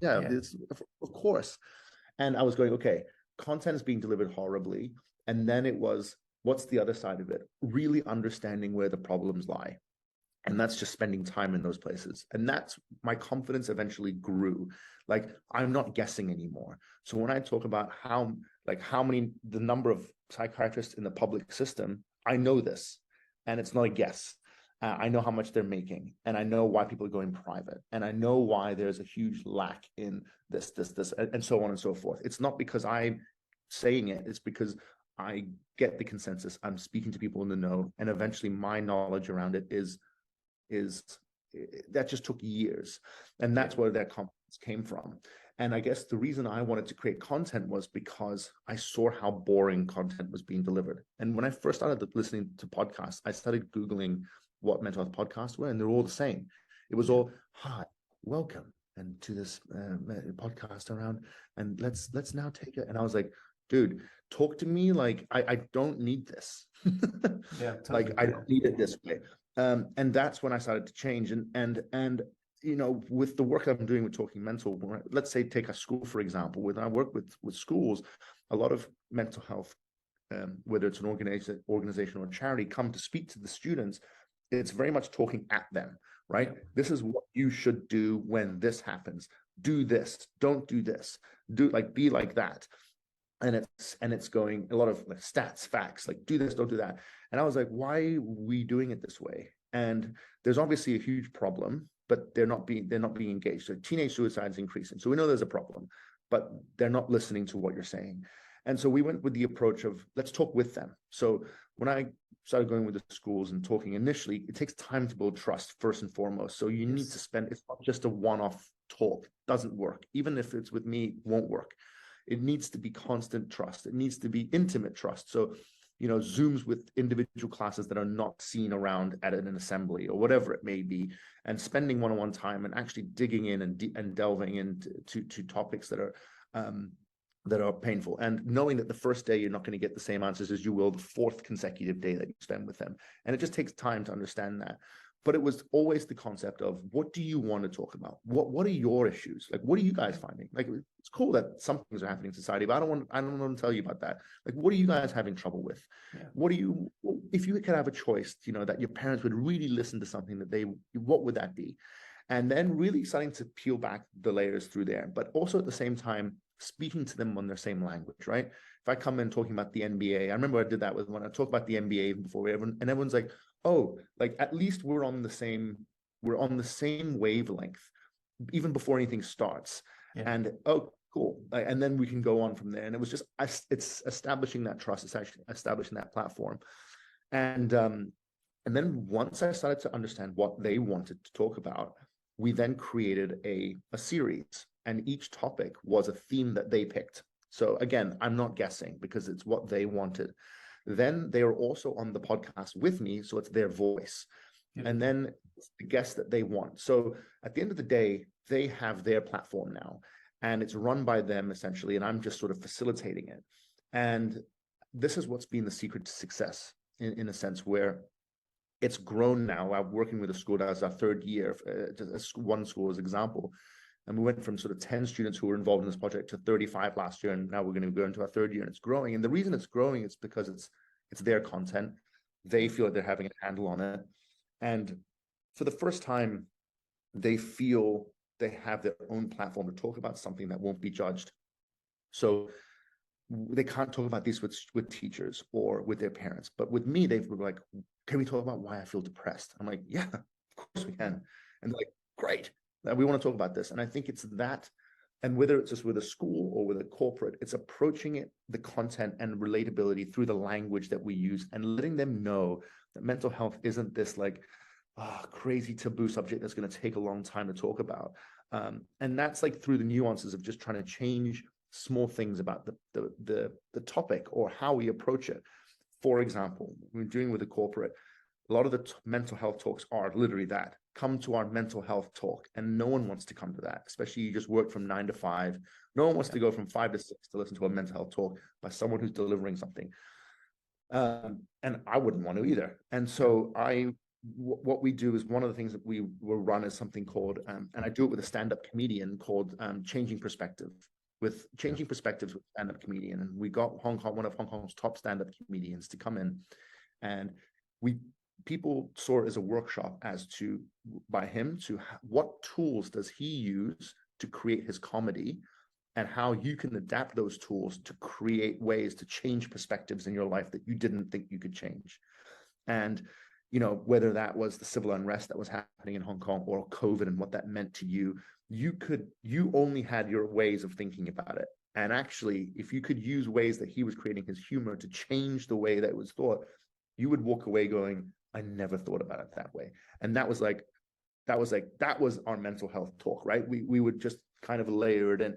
It's, of course. And I was going, okay, content is being delivered horribly. And then it was, what's the other side of it? Really understanding where the problems lie. And that's just spending time in those places. And that's, my confidence eventually grew. Like, I'm not guessing anymore. So when I talk about the number of psychiatrists in the public system, I know this, and it's not a guess. I know how much they're making, and I know why people are going private, and I know why there's a huge lack in this, and so on and so forth. It's not because I'm saying it, it's because I get the consensus. I'm speaking to people in the know, and eventually my knowledge around it is that just took years. And that's where that confidence came from. And I guess the reason I wanted to create content was because I saw how boring content was being delivered. And when I first started listening to podcasts, I started Googling what mental health podcasts were, and they're all the same. It was all, hi, welcome, and to this podcast around, and let's now take it. And I was like, dude, talk to me like I don't need this. Totally. I don't need it this way. And that's when I started to change. And with the work that I'm doing with Talking Mental, let's say take a school, for example. When I work with schools, a lot of mental health, whether it's an organization or a charity, come to speak to the students. It's very much talking at them, right? Yeah. This is what you should do when this happens. Do this, don't do this, be like that. And it's going a lot of stats, facts, like do this, don't do that. And I was like, why are we doing it this way? And there's obviously a huge problem, but they're not being engaged. So teenage suicide is increasing. So we know there's a problem, but they're not listening to what you're saying. And so we went with the approach of, let's talk with them. So when I started going with the schools and talking initially, it takes time to build trust first and foremost. So you need to spend, it's not just a one-off talk. It doesn't work. Even if it's with me, it won't work. It needs to be constant trust. It needs to be intimate trust. So, Zooms with individual classes that are not seen around at an assembly or whatever it may be, and spending one-on-one time and actually digging in and delving into topics that are painful, and knowing that the first day you're not going to get the same answers as you will the fourth consecutive day that you spend with them. And it just takes time to understand that. But it was always the concept of, what do you want to talk about? What are your issues? Like, what are you guys finding? Like, it's cool that some things are happening in society, but I don't want to tell you about that. Like, what are you guys having trouble with? Yeah. If you could have a choice, that your parents would really listen to something what would that be? And then really starting to peel back the layers through there, but also at the same time, speaking to them on their same language, right? If I come in talking about the NBA, I remember I did that when I talked about the NBA before, and everyone's like, oh, like at least we're on the same wavelength, even before anything starts. Yeah. And oh, cool. And then we can go on from there. And it was just, it's establishing that trust, it's actually establishing that platform. And then once I started to understand what they wanted to talk about, we then created a series, and each topic was a theme that they picked. So again, I'm not guessing because it's what they wanted. Then they are also on the podcast with me, so it's their voice. Yeah. And then it's the guests that they want. So at the end of the day, they have their platform now, and it's run by them essentially, and I'm just sort of facilitating it. And this is what's been the secret to success in a sense, where it's grown now. I'm working with a school that was our third year, one school as example. And we went from sort of 10 students who were involved in this project to 35 last year. And now we're going to go into our third year, and it's growing. And the reason it's growing is because it's their content. They feel like they're having a handle on it. And for the first time, they feel they have their own platform to talk about something that won't be judged. So they can't talk about this with teachers or with their parents. But with me, they were like, can we talk about why I feel depressed? I'm like, yeah, of course we can. And they're like, great. We want to talk about this. And I think it's that And whether it's just with a school or with a corporate, it's approaching it, the content and relatability through the language that we use, and letting them know that mental health isn't this like crazy taboo subject that's going to take a long time to talk about. And that's like through the nuances of just trying to change small things about the topic or how we approach it. For example, we're doing with a corporate, a lot of the mental health talks are literally that. Come to our mental health talk. And no one wants to come to that, especially you just work from 9 to 5. No one wants to go from 5 to 6 to listen to a mental health talk by someone who's delivering something. And I wouldn't want to either. And so what we do is one of the things that we will run is something called, and I do it with a stand-up comedian called Changing Perspective. With Changing Perspectives with stand-up comedian. And we got one of Hong Kong's top stand-up comedians to come in, and people saw it as a workshop as to by him to what tools does he use to create his comedy, and how you can adapt those tools to create ways to change perspectives in your life that you didn't think you could change. And whether that was the civil unrest that was happening in Hong Kong or COVID and what that meant to you, you only had your ways of thinking about it. And actually, if you could use ways that he was creating his humor to change the way that it was thought, you would walk away going, I never thought about it that way. And that was our mental health talk, right? We would just kind of layer it in.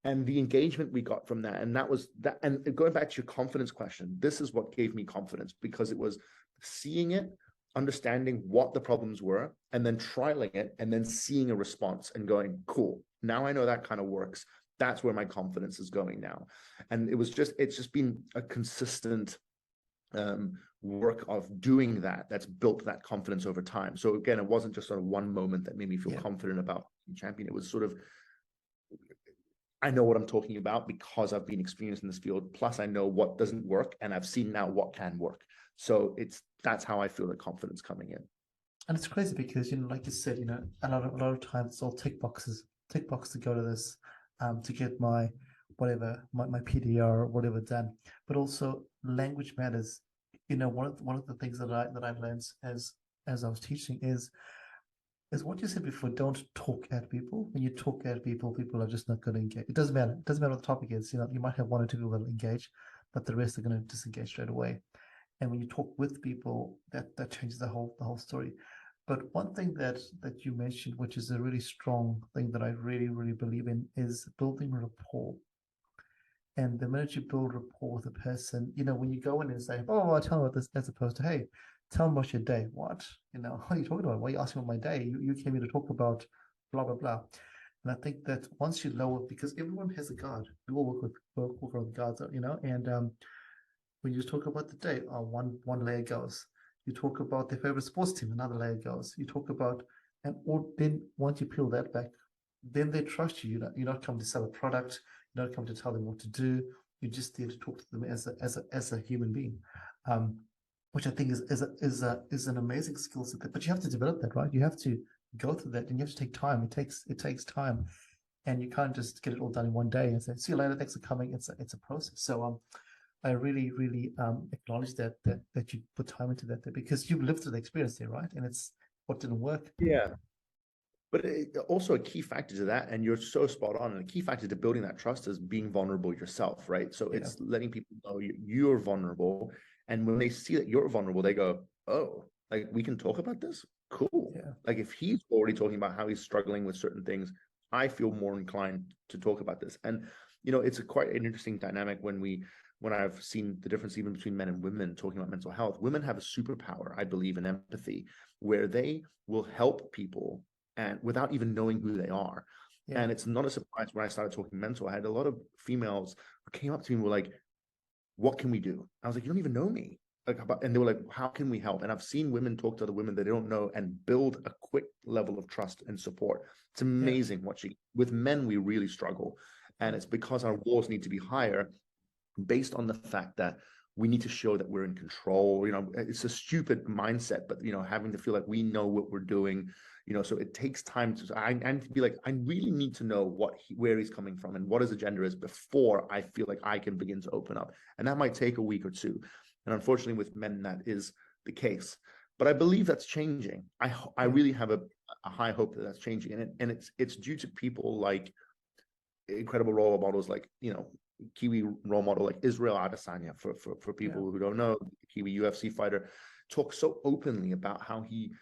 And the engagement we got from that, and that was that. And going back to your confidence question, this is what gave me confidence, because it was seeing it, understanding what the problems were, and then trialing it, and then seeing a response and going, cool, now I know that kind of works. That's where my confidence is going now. And it's just been a consistent work of doing that's built that confidence over time. So again, it wasn't just sort of one moment that made me feel confident about champion. It was sort of, I know what I'm talking about because I've been experienced in this field. Plus I know what doesn't work, and I've seen now what can work. So that's how I feel the confidence coming in. And it's crazy because, like you said, a lot of times it's all tick boxes to go to this, to get my whatever, my PDR or whatever done. But also language matters. One of the things that I've learned as I was teaching is what you said before. Don't talk at people. When you talk at people, people are just not going to engage. It doesn't matter. It doesn't matter what the topic is. You might have 1 or 2 people that will engage, but the rest are going to disengage straight away. And when you talk with people, that changes the whole story. But one thing that you mentioned, which is a really strong thing that I really, really believe in, is building rapport. And the minute you build rapport with a person, when you go in and say, oh, well, tell me about this, as opposed to, hey, tell me about your day. What? What are you talking about? Why are you asking about my day? You came here to talk about blah, blah, blah. And I think that once you lower, because everyone has a guard, we all work on guards, and when you talk about the day, one layer goes. You talk about their favorite sports team, another layer goes. You talk about, then once you peel that back, then they trust you. You're not coming to sell a product. You're not coming to tell them what to do. You're just there to talk to them as a human being, which I think is an amazing skill set. But you have to develop that, right? You have to go through that, and you have to take time. It takes time, and you can't just get it all done in one day and say, "See you later. Thanks for coming." It's a process. So I really, really acknowledge that you put time into that because you've lived through the experience there, right? And it's what didn't work. Yeah. But also a key factor to that, and you're so spot on, and a key factor to building that trust is being vulnerable yourself, right? So it's letting people know you're vulnerable. And when they see that you're vulnerable, they go, oh, like, we can talk about this? Cool. Yeah. Like, if he's already talking about how he's struggling with certain things, I feel more inclined to talk about this. And, it's quite an interesting dynamic when I've seen the difference even between men and women talking about mental health. Women have a superpower, I believe, in empathy, where they will help people and without even knowing who they are. Yeah. And it's not a surprise when I started talking mental. I had a lot of females who came up to me and were like, what can we do? I was like, you don't even know me. And they were like, how can we help? And I've seen women talk to other women that they don't know and build a quick level of trust and support. It's amazing watching. With men, we really struggle. And it's because our walls need to be higher based on the fact that we need to show that we're in control. It's a stupid mindset, but, having to feel like we know what we're doing, so it takes time I need to be like, I really need to know where he's coming from and what his agenda is before I feel like I can begin to open up. And that might take a week or 2. And unfortunately with men, that is the case, but I believe that's changing. I really have a high hope that that's changing. And it's due to people like incredible role models like, Kiwi role model like Israel Adesanya, for people who don't know, Kiwi UFC fighter, talks so openly about how he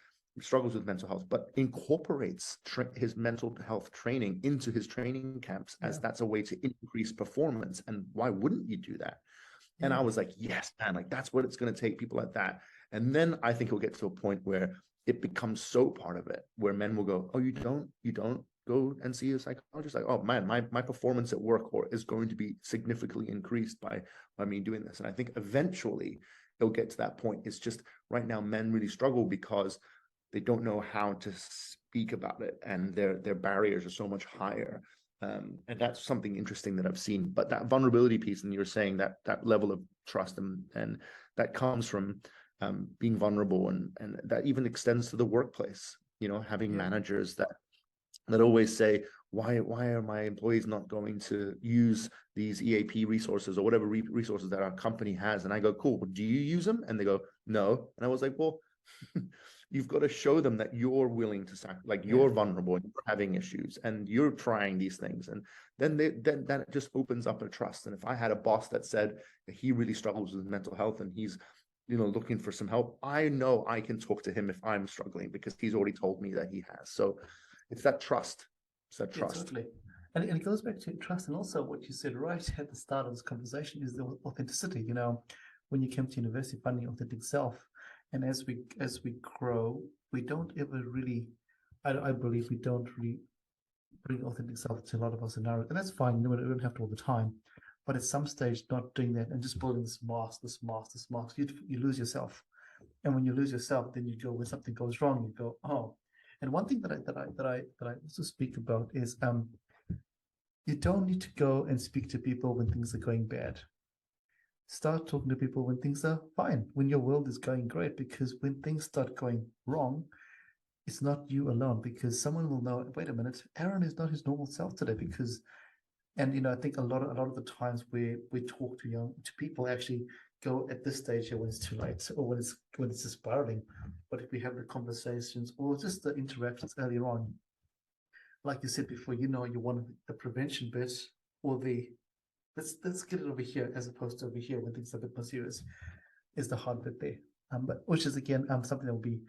struggles with mental health, but incorporates his mental health training into his training camps, as that's a way to increase performance. And why wouldn't you do that? And I was like, yes, man, like that's what it's going to take, people like that. And then I think it'll get to a point where it becomes so part of it, where men will go, oh, you don't go and see a psychologist? Like, oh man, my performance at work is going to be significantly increased by me doing this. And I think eventually it'll get to that point. It's just right now men really struggle because they don't know how to speak about it, and their barriers are so much higher. And that's something interesting that I've seen. But that vulnerability piece, and you're saying that level of trust and that comes from being vulnerable, and that even extends to the workplace. Having managers that always say, why are my employees not going to use these EAP resources or whatever resources that our company has? And I go, cool, do you use them? And they go, no. And I was like, well, you've got to show them that you're willing to like you're vulnerable and you're having issues and you're trying these things. And then that just opens up a trust. And if I had a boss that said that he really struggles with mental health and he's looking for some help, I know I can talk to him if I'm struggling, because he's already told me that he has. So it's that trust. It's that trust. Totally. And it goes back to trust, and also what you said right at the start of this conversation is the authenticity. When you came to university, finding authentic self, and as we grow, we don't ever really, I believe we don't really bring authentic self to a lot of our scenarios, and that's fine. We don't have to all the time, but at some stage, not doing that and just building this mask, you lose yourself. And when you lose yourself, then you go, when something goes wrong, you go, oh. And one thing that I also speak about is you don't need to go and speak to people when things are going bad. Start talking to people when things are fine, when your world is going great, because when things start going wrong, it's not you alone, because someone will know, wait a minute, Aaron is not his normal self today, because, and I think a lot of the times we talk to people actually go at this stage here when it's too late, or when it's just spiraling. But if we have the conversations or just the interactions earlier on, like you said before, you want the prevention bit, or the let's get it over here as opposed to over here when things are a bit more serious, is the hard bit there. But which is again something that will be,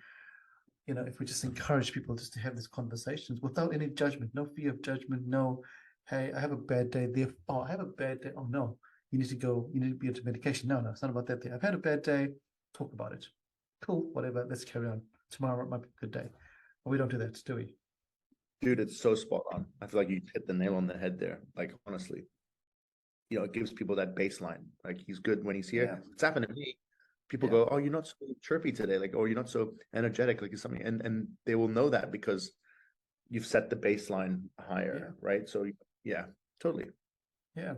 if we just encourage people just to have these conversations without any judgment, no fear of judgment, no, hey, I have a bad day. I have a bad day. Oh no, you need to be into medication. No, it's not about that day. I've had a bad day. Talk about it. Cool, whatever. Let's carry on. Tomorrow might be a good day. But we don't do that, do we? Dude, it's so spot on. I feel like you hit the nail on the head there. Like, honestly, it gives people that baseline. Like, he's good when he's here. Yeah. It's happened to me. People go, oh, you're not so chirpy today. Like, or you're not so energetic. Like, it's something. And they will know that because you've set the baseline higher, right? So, yeah, totally. Yeah.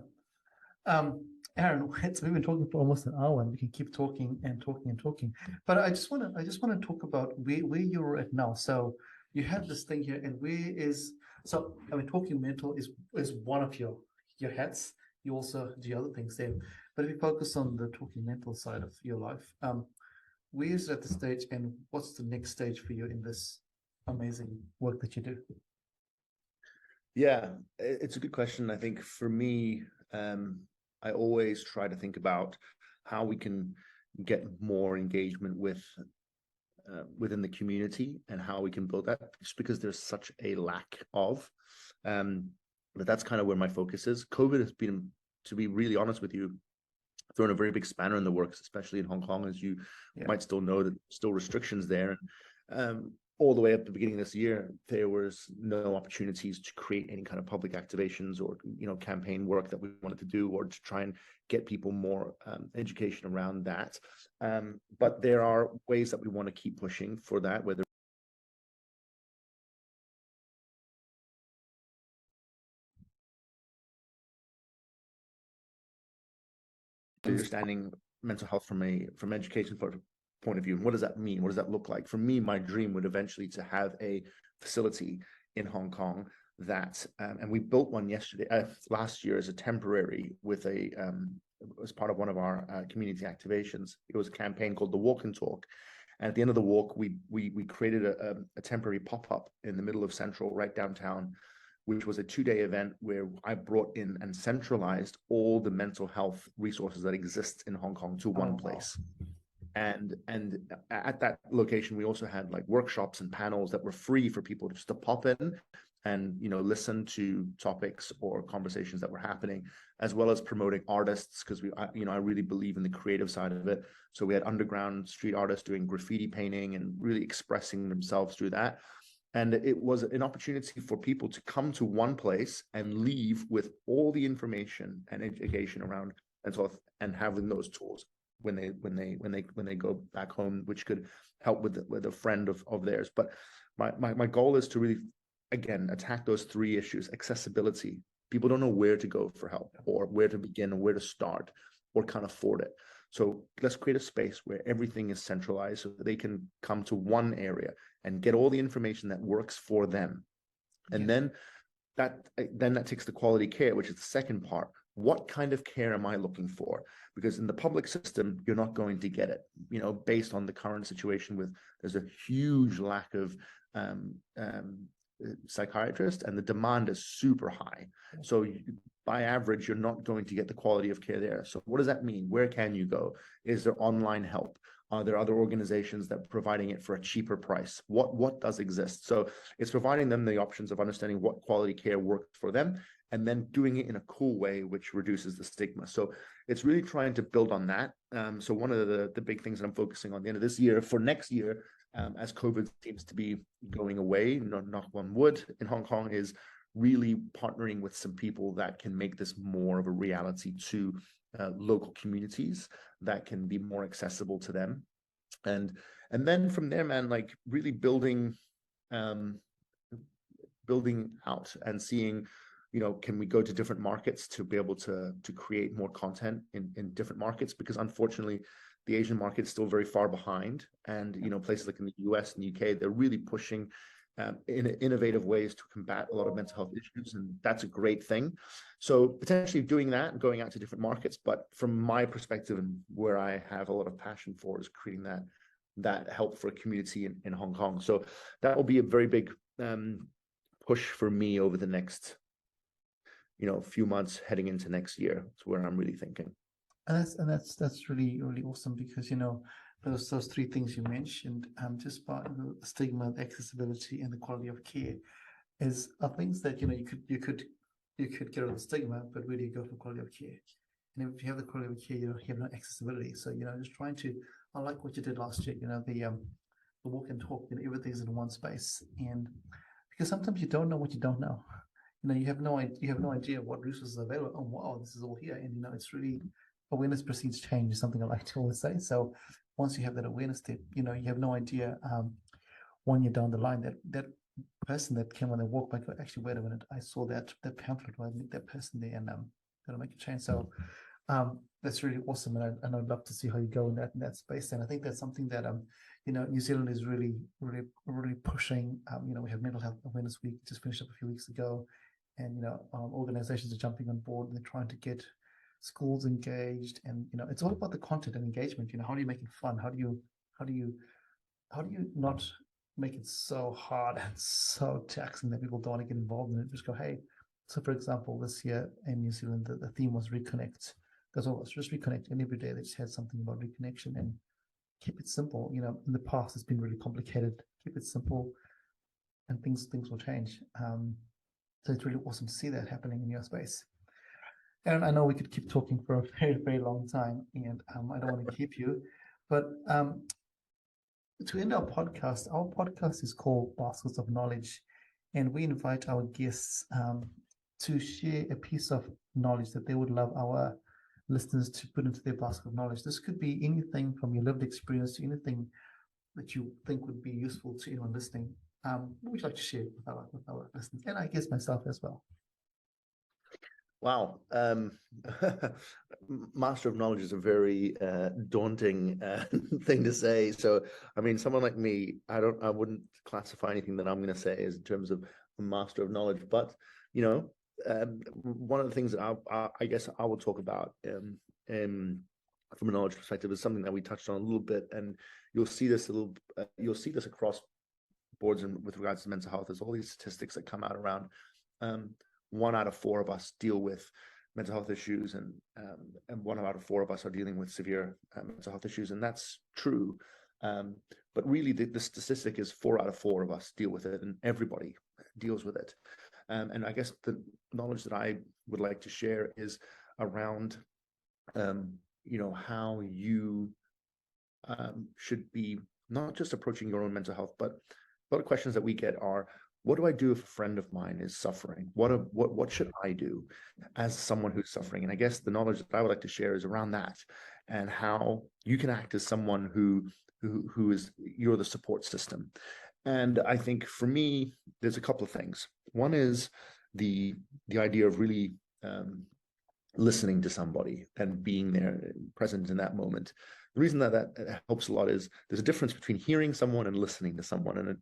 Aaron, we've been talking for almost an hour, and we can keep talking and talking and talking. But I just want to talk about where you're at now. So you have this thing here, and talking mental is one of your hats. You also do other things there. But if you focus on the talking mental side of your life, where is it at the stage, and what's the next stage for you in this amazing work that you do? Yeah, it's a good question. I think for me, I always try to think about how we can get more engagement within the community, and how we can build that, just because there's such a lack of. But that's kind of where my focus is. COVID has been, to be really honest with you, thrown a very big spanner in the works, especially in Hong Kong, as you might still know, that still restrictions there. All the way up to the beginning of this year, there was no opportunities to create any kind of public activations or campaign work that we wanted to do, or to try and get people more education around that. But there are ways that we want to keep pushing for that, whether understanding mental health from education point of view. And what does that mean? What does that look like? For me, my dream would eventually to have a facility in Hong Kong that, and we built one last year as a temporary, with as part of one of our community activations. It was a campaign called the Walk and Talk. And at the end of the walk, we created a temporary pop-up in the middle of Central, right downtown, which was a 2-day event where I brought in and centralized all the mental health resources that exist in Hong Kong to one place. And at that location, we also had like workshops and panels that were free for people just to pop in and, you know, listen to topics or conversations that were happening, as well as promoting artists, because I really believe in the creative side of it. So we had underground street artists doing graffiti painting and really expressing themselves through that. And it was an opportunity for people to come to one place and leave with all the information and education around mental health and having those tools when they go back home, which could help with a friend of theirs. But my goal is to really, again, attack those 3 issues: accessibility. People don't know where to go for help, or where to begin, or where to start, or can't afford it. So let's create a space where everything is centralized so that they can come to one area and get all the information that works for them. And then that takes the quality care, which is the second part. What kind of care am I looking for? Because in the public system, you're not going to get it, you know, based on the current situation there's a huge lack of psychiatrists, and the demand is super high. So by average, you're not going to get the quality of care there. So what does that mean? Where can you go? Is there online help? Are there other organizations that are providing it for a cheaper price? What does exist? So it's providing them the options of understanding what quality care works for them, and then doing it in a cool way, which reduces the stigma. So it's really trying to build on that. So one of the big things that I'm focusing on the end of this year, for next year, as COVID seems to be going away, knock on wood, in Hong Kong, is really partnering with some people that can make this more of a reality to local communities, that can be more accessible to them. And then from there, man, like really building out and seeing, you know, can we go to different markets to be able to create more content in different markets? Because unfortunately, the Asian market is still very far behind. And, you know, places like in the US and UK, they're really pushing in innovative ways to combat a lot of mental health issues. And that's a great thing. So potentially doing that and going out to different markets. But from my perspective, and where I have a lot of passion for, is creating that help for a community in Hong Kong. So that will be a very big push for me over the next, you know, few months heading into next year. It's where I'm really thinking. And that's really, really awesome, because, you know, those 3 things you mentioned, just by the stigma, the accessibility, and the quality of care, are things that, you know, you could get rid of the stigma, but really go for quality of care. And if you have the quality of care, you have no accessibility. So, you know, just trying to, I like what you did last year, you know, the walk and talk, you know, everything's in one space. And because sometimes you don't know what you don't know. You know, you have no idea what resources are available. Oh, wow, this is all here. And, you know, it's really, awareness precedes change is something I like to always say. So once you have that awareness step, you know, you have no idea 1 year down the line that person that came on the walk back, actually, wait a minute, I saw that pamphlet, I meet that person there, and gonna make a change. So that's really awesome, and I'd love to see how you go in that space. And I think that's something that you know, New Zealand is really pushing. You know, we have Mental Health Awareness Week just finished up a few weeks ago, and you know, organizations are jumping on board and they're trying to get schools engaged. And you know, it's all about the content and engagement. You know, how do you make it fun? How do you not make it so hard and so taxing that people don't want to get involved in it? Just go, hey. So for example, this year in New Zealand, the theme was reconnect. Because all of us just reconnect, and every day they just had something about reconnection. And keep it simple. You know, in the past it's been really complicated. Keep it simple, and things will change. So it's really awesome to see that happening in your space. And I know we could keep talking for a very, very long time, and I don't want to keep you, but to end our podcast is called Baskets of Knowledge, and we invite our guests to share a piece of knowledge that they would love our listeners to put into their basket of knowledge. This could be anything from your lived experience to anything that you think would be useful to anyone listening. What would you like to share with our listeners, and I guess myself as well? Wow. Master of knowledge is a very daunting thing to say. So, I mean, someone like me, I wouldn't classify anything that I'm going to say as in terms of a master of knowledge. But, you know, one of the things that I guess I will talk about from a knowledge perspective is something that we touched on a little bit, and you'll see this across boards and with regards to mental health. There's all these statistics that come out around 1 out of 4 of us deal with mental health issues, and 1 out of 4 of us are dealing with severe mental health issues, and that's true. But really, the statistic is 4 out of 4 of us deal with it, and everybody deals with it. And I guess the knowledge that I would like to share is around, how you should be not just approaching your own mental health, but a lot of questions that we get are, what do I do if a friend of mine is suffering? What should I do as someone who's suffering? And I guess the knowledge that I would like to share is around that, and how you can act as someone who is, you're the support system. And I think for me, there's a couple of things. One is the idea of really listening to somebody and being there, present in that moment. The reason that helps a lot is there's a difference between hearing someone and listening to someone,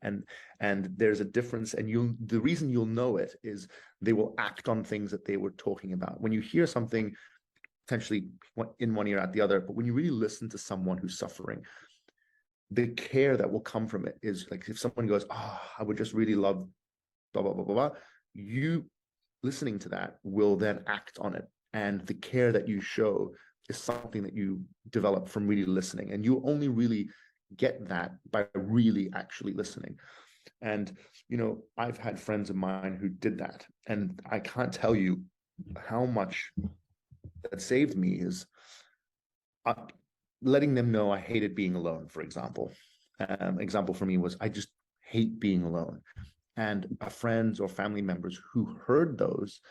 and there's a difference. And the reason you'll know it is they will act on things that they were talking about. When you hear something, potentially in one ear out the other, but when you really listen to someone who's suffering, the care that will come from it is like, if someone goes, I would just really love blah, blah, blah, blah, blah, you listening to that will then act on it. And the care that you show is something that you develop from really listening. And you only really get that by really actually listening. And, I've had friends of mine who did that. And I can't tell you how much that saved me is letting them know I hated being alone, for example. Example for me was, I just hate being alone. And friends or family members who heard those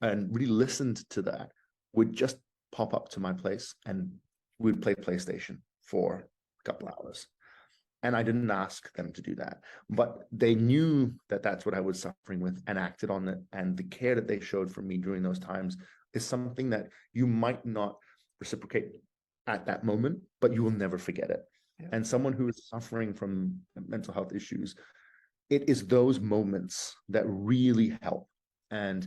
and really listened to that would just pop up to my place, and we'd play PlayStation for a couple hours. And I didn't ask them to do that, but they knew that that's what I was suffering with and acted on it. And the care that they showed for me during those times is something that you might not reciprocate at that moment, but you will never forget it. Yeah. And someone who is suffering from mental health issues, it is those moments that really help. And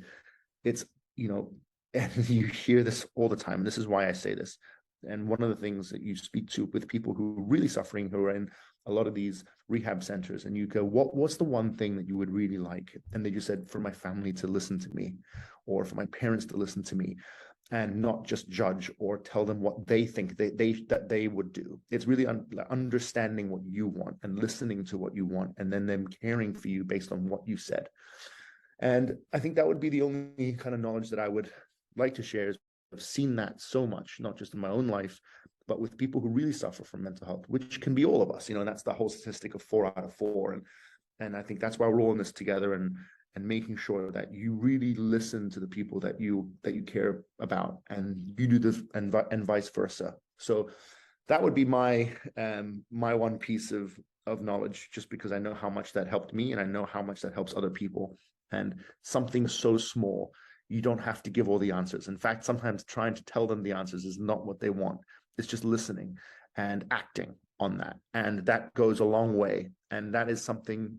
it's, and you hear this all the time. And this is why I say this. And one of the things that you speak to with people who are really suffering, who are in a lot of these rehab centers, and you go, what's the one thing that you would really like? And they just said, for my family to listen to me, or for my parents to listen to me, and not just judge or tell them what they think that they would do. It's really understanding what you want and listening to what you want, and then them caring for you based on what you said. And I think that would be the only kind of knowledge that I would like to share. Is I've seen that so much, not just in my own life, but with people who really suffer from mental health, which can be all of us, and that's the whole statistic of 4 out of 4. And I think that's why we're all in this together, and making sure that you really listen to the people that you care about, and you do this, and vice versa. So that would be my one piece of knowledge, just because I know how much that helped me, and I know how much that helps other people. And something so small, you don't have to give all the answers. In fact, sometimes trying to tell them the answers is not what they want. It's just listening and acting on that. And that goes a long way. And that is something,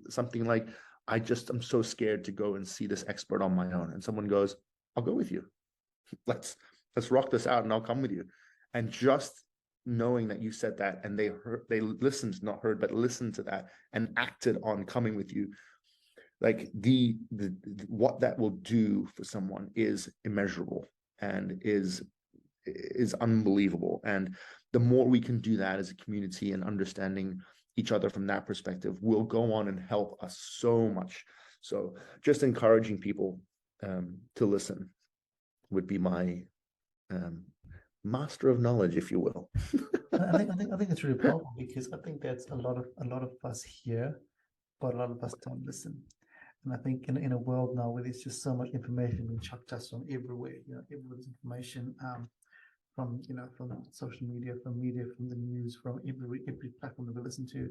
something like, I'm so scared to go and see this expert on my own. And someone goes, I'll go with you. Let's rock this out, and I'll come with you. And just knowing that you said that, and they listened, not heard, but listened to that and acted on coming with you. Like the what that will do for someone is immeasurable, and is unbelievable. And the more we can do that as a community, and understanding each other from that perspective, will go on and help us so much. So just encouraging people to listen would be my master of knowledge, if you will. I think it's really powerful, because I think that's a lot of us hear, but a lot of us don't listen. And I think in a world now where there's just so much information being chucked us from everywhere, everyone's information, from social media, from the news, from every platform that we listen to.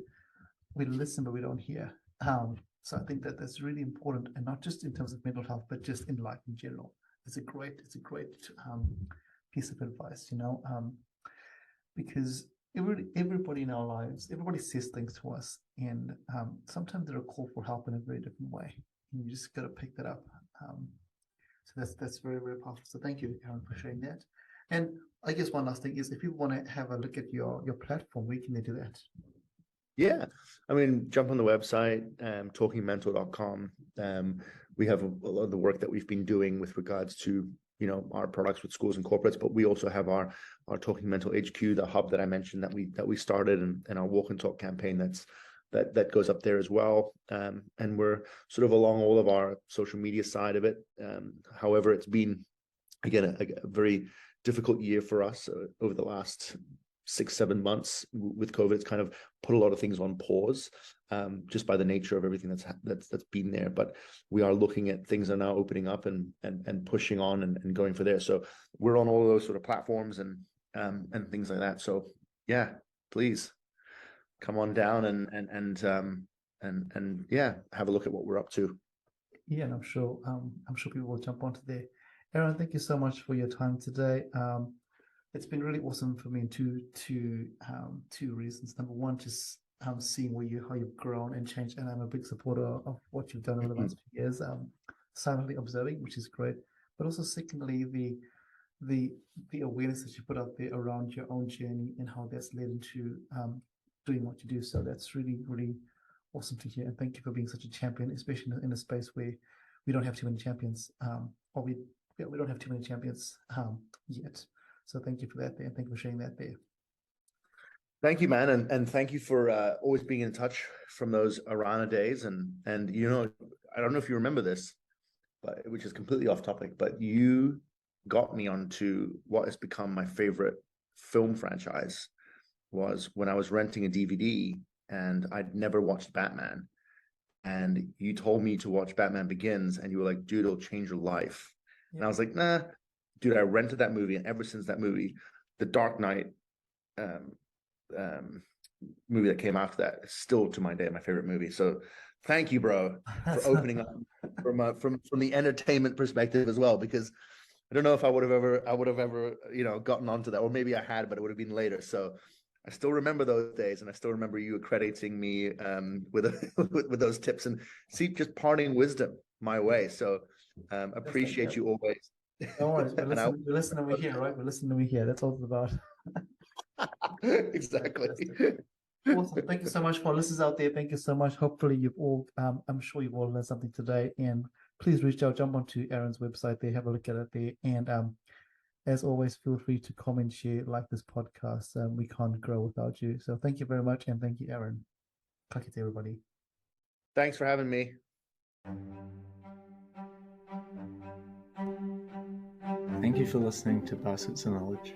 We listen, but we don't hear. So I think that's really important, and not just in terms of mental health, but just in life in general. It's a great piece of advice, because everybody in our lives, everybody says things to us, and sometimes they're a call for help in a very different way. And you just got to pick that up. So that's very, very powerful. So thank you, Aaron, for sharing that. And I guess one last thing is, if people want to have a look at your platform, where can they do that? Yeah, I mean, jump on the website, talkingmental.com. we have a lot of the work that we've been doing with regards to, you know, our products with schools and corporates, but we also have our Talking Mental HQ, the hub that I mentioned that we started, and our Walk and Talk campaign that goes up there as well. And we're sort of along all of our social media side of it. However, it's been, again, a very difficult year for us over the last 6-7 months with COVID. It's kind of put a lot of things on pause, just by the nature of everything that's been there. But we are looking at things are now opening up and pushing on and going for there. So we're on all of those sort of platforms and things like that. So yeah, please come on down and yeah, have a look at what we're up to. Yeah, and I'm sure people will jump onto there. Aaron, thank you so much for your time today. It's been really awesome for me in two reasons. Number one, just seeing how you've grown and changed, and I'm a big supporter of what you've done over the last few years. Silently observing, which is great, but also secondly, the awareness that you put out there around your own journey and how that's led into doing what you do. So that's really, really awesome to hear. And thank you for being such a champion, especially in a space where we don't have too many champions, or we don't have too many champions yet. So thank you for that there, and thank you for sharing that there. Thank you, man, and thank you for always being in touch from those Arana days. And you know, I don't know if you remember this, but which is completely off topic, but you got me onto what has become my favorite film franchise. Was when I was renting a DVD and I'd never watched Batman, and you told me to watch Batman Begins, and you were like, dude, it'll change your life. Yeah. And I was like, nah, dude, I rented that movie, and ever since that movie, the Dark Knight movie that came after that is still to my day my favorite movie. So thank you, bro, for opening up from the entertainment perspective as well, because I don't know if I would have ever you know, gotten onto that, or maybe I had, but it would have been later. So I still remember those days, and I still remember you accrediting me with those tips and just parting wisdom my way. So appreciate you always. No worries. We're listening over here, right? We're listening over here. That's all it's about. Exactly. Awesome. Thank you so much for listeners out there. Thank you so much. Hopefully you've all, I'm sure you've all learned something today. And please reach out, jump onto Aaron's website there, have a look at it there. And as always, feel free to comment, share, like this podcast. We can't grow without you. So thank you very much. And thank you, Aaron. Talk to everybody. Thanks for having me. Thank you for listening to Baskets of Knowledge.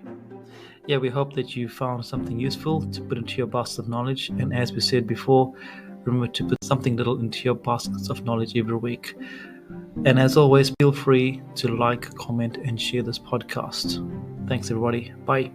Yeah, we hope that you found something useful to put into your basket of knowledge. And as we said before, remember to put something little into your baskets of knowledge every week. And as always, feel free to like, comment, and share this podcast. Thanks, everybody. Bye.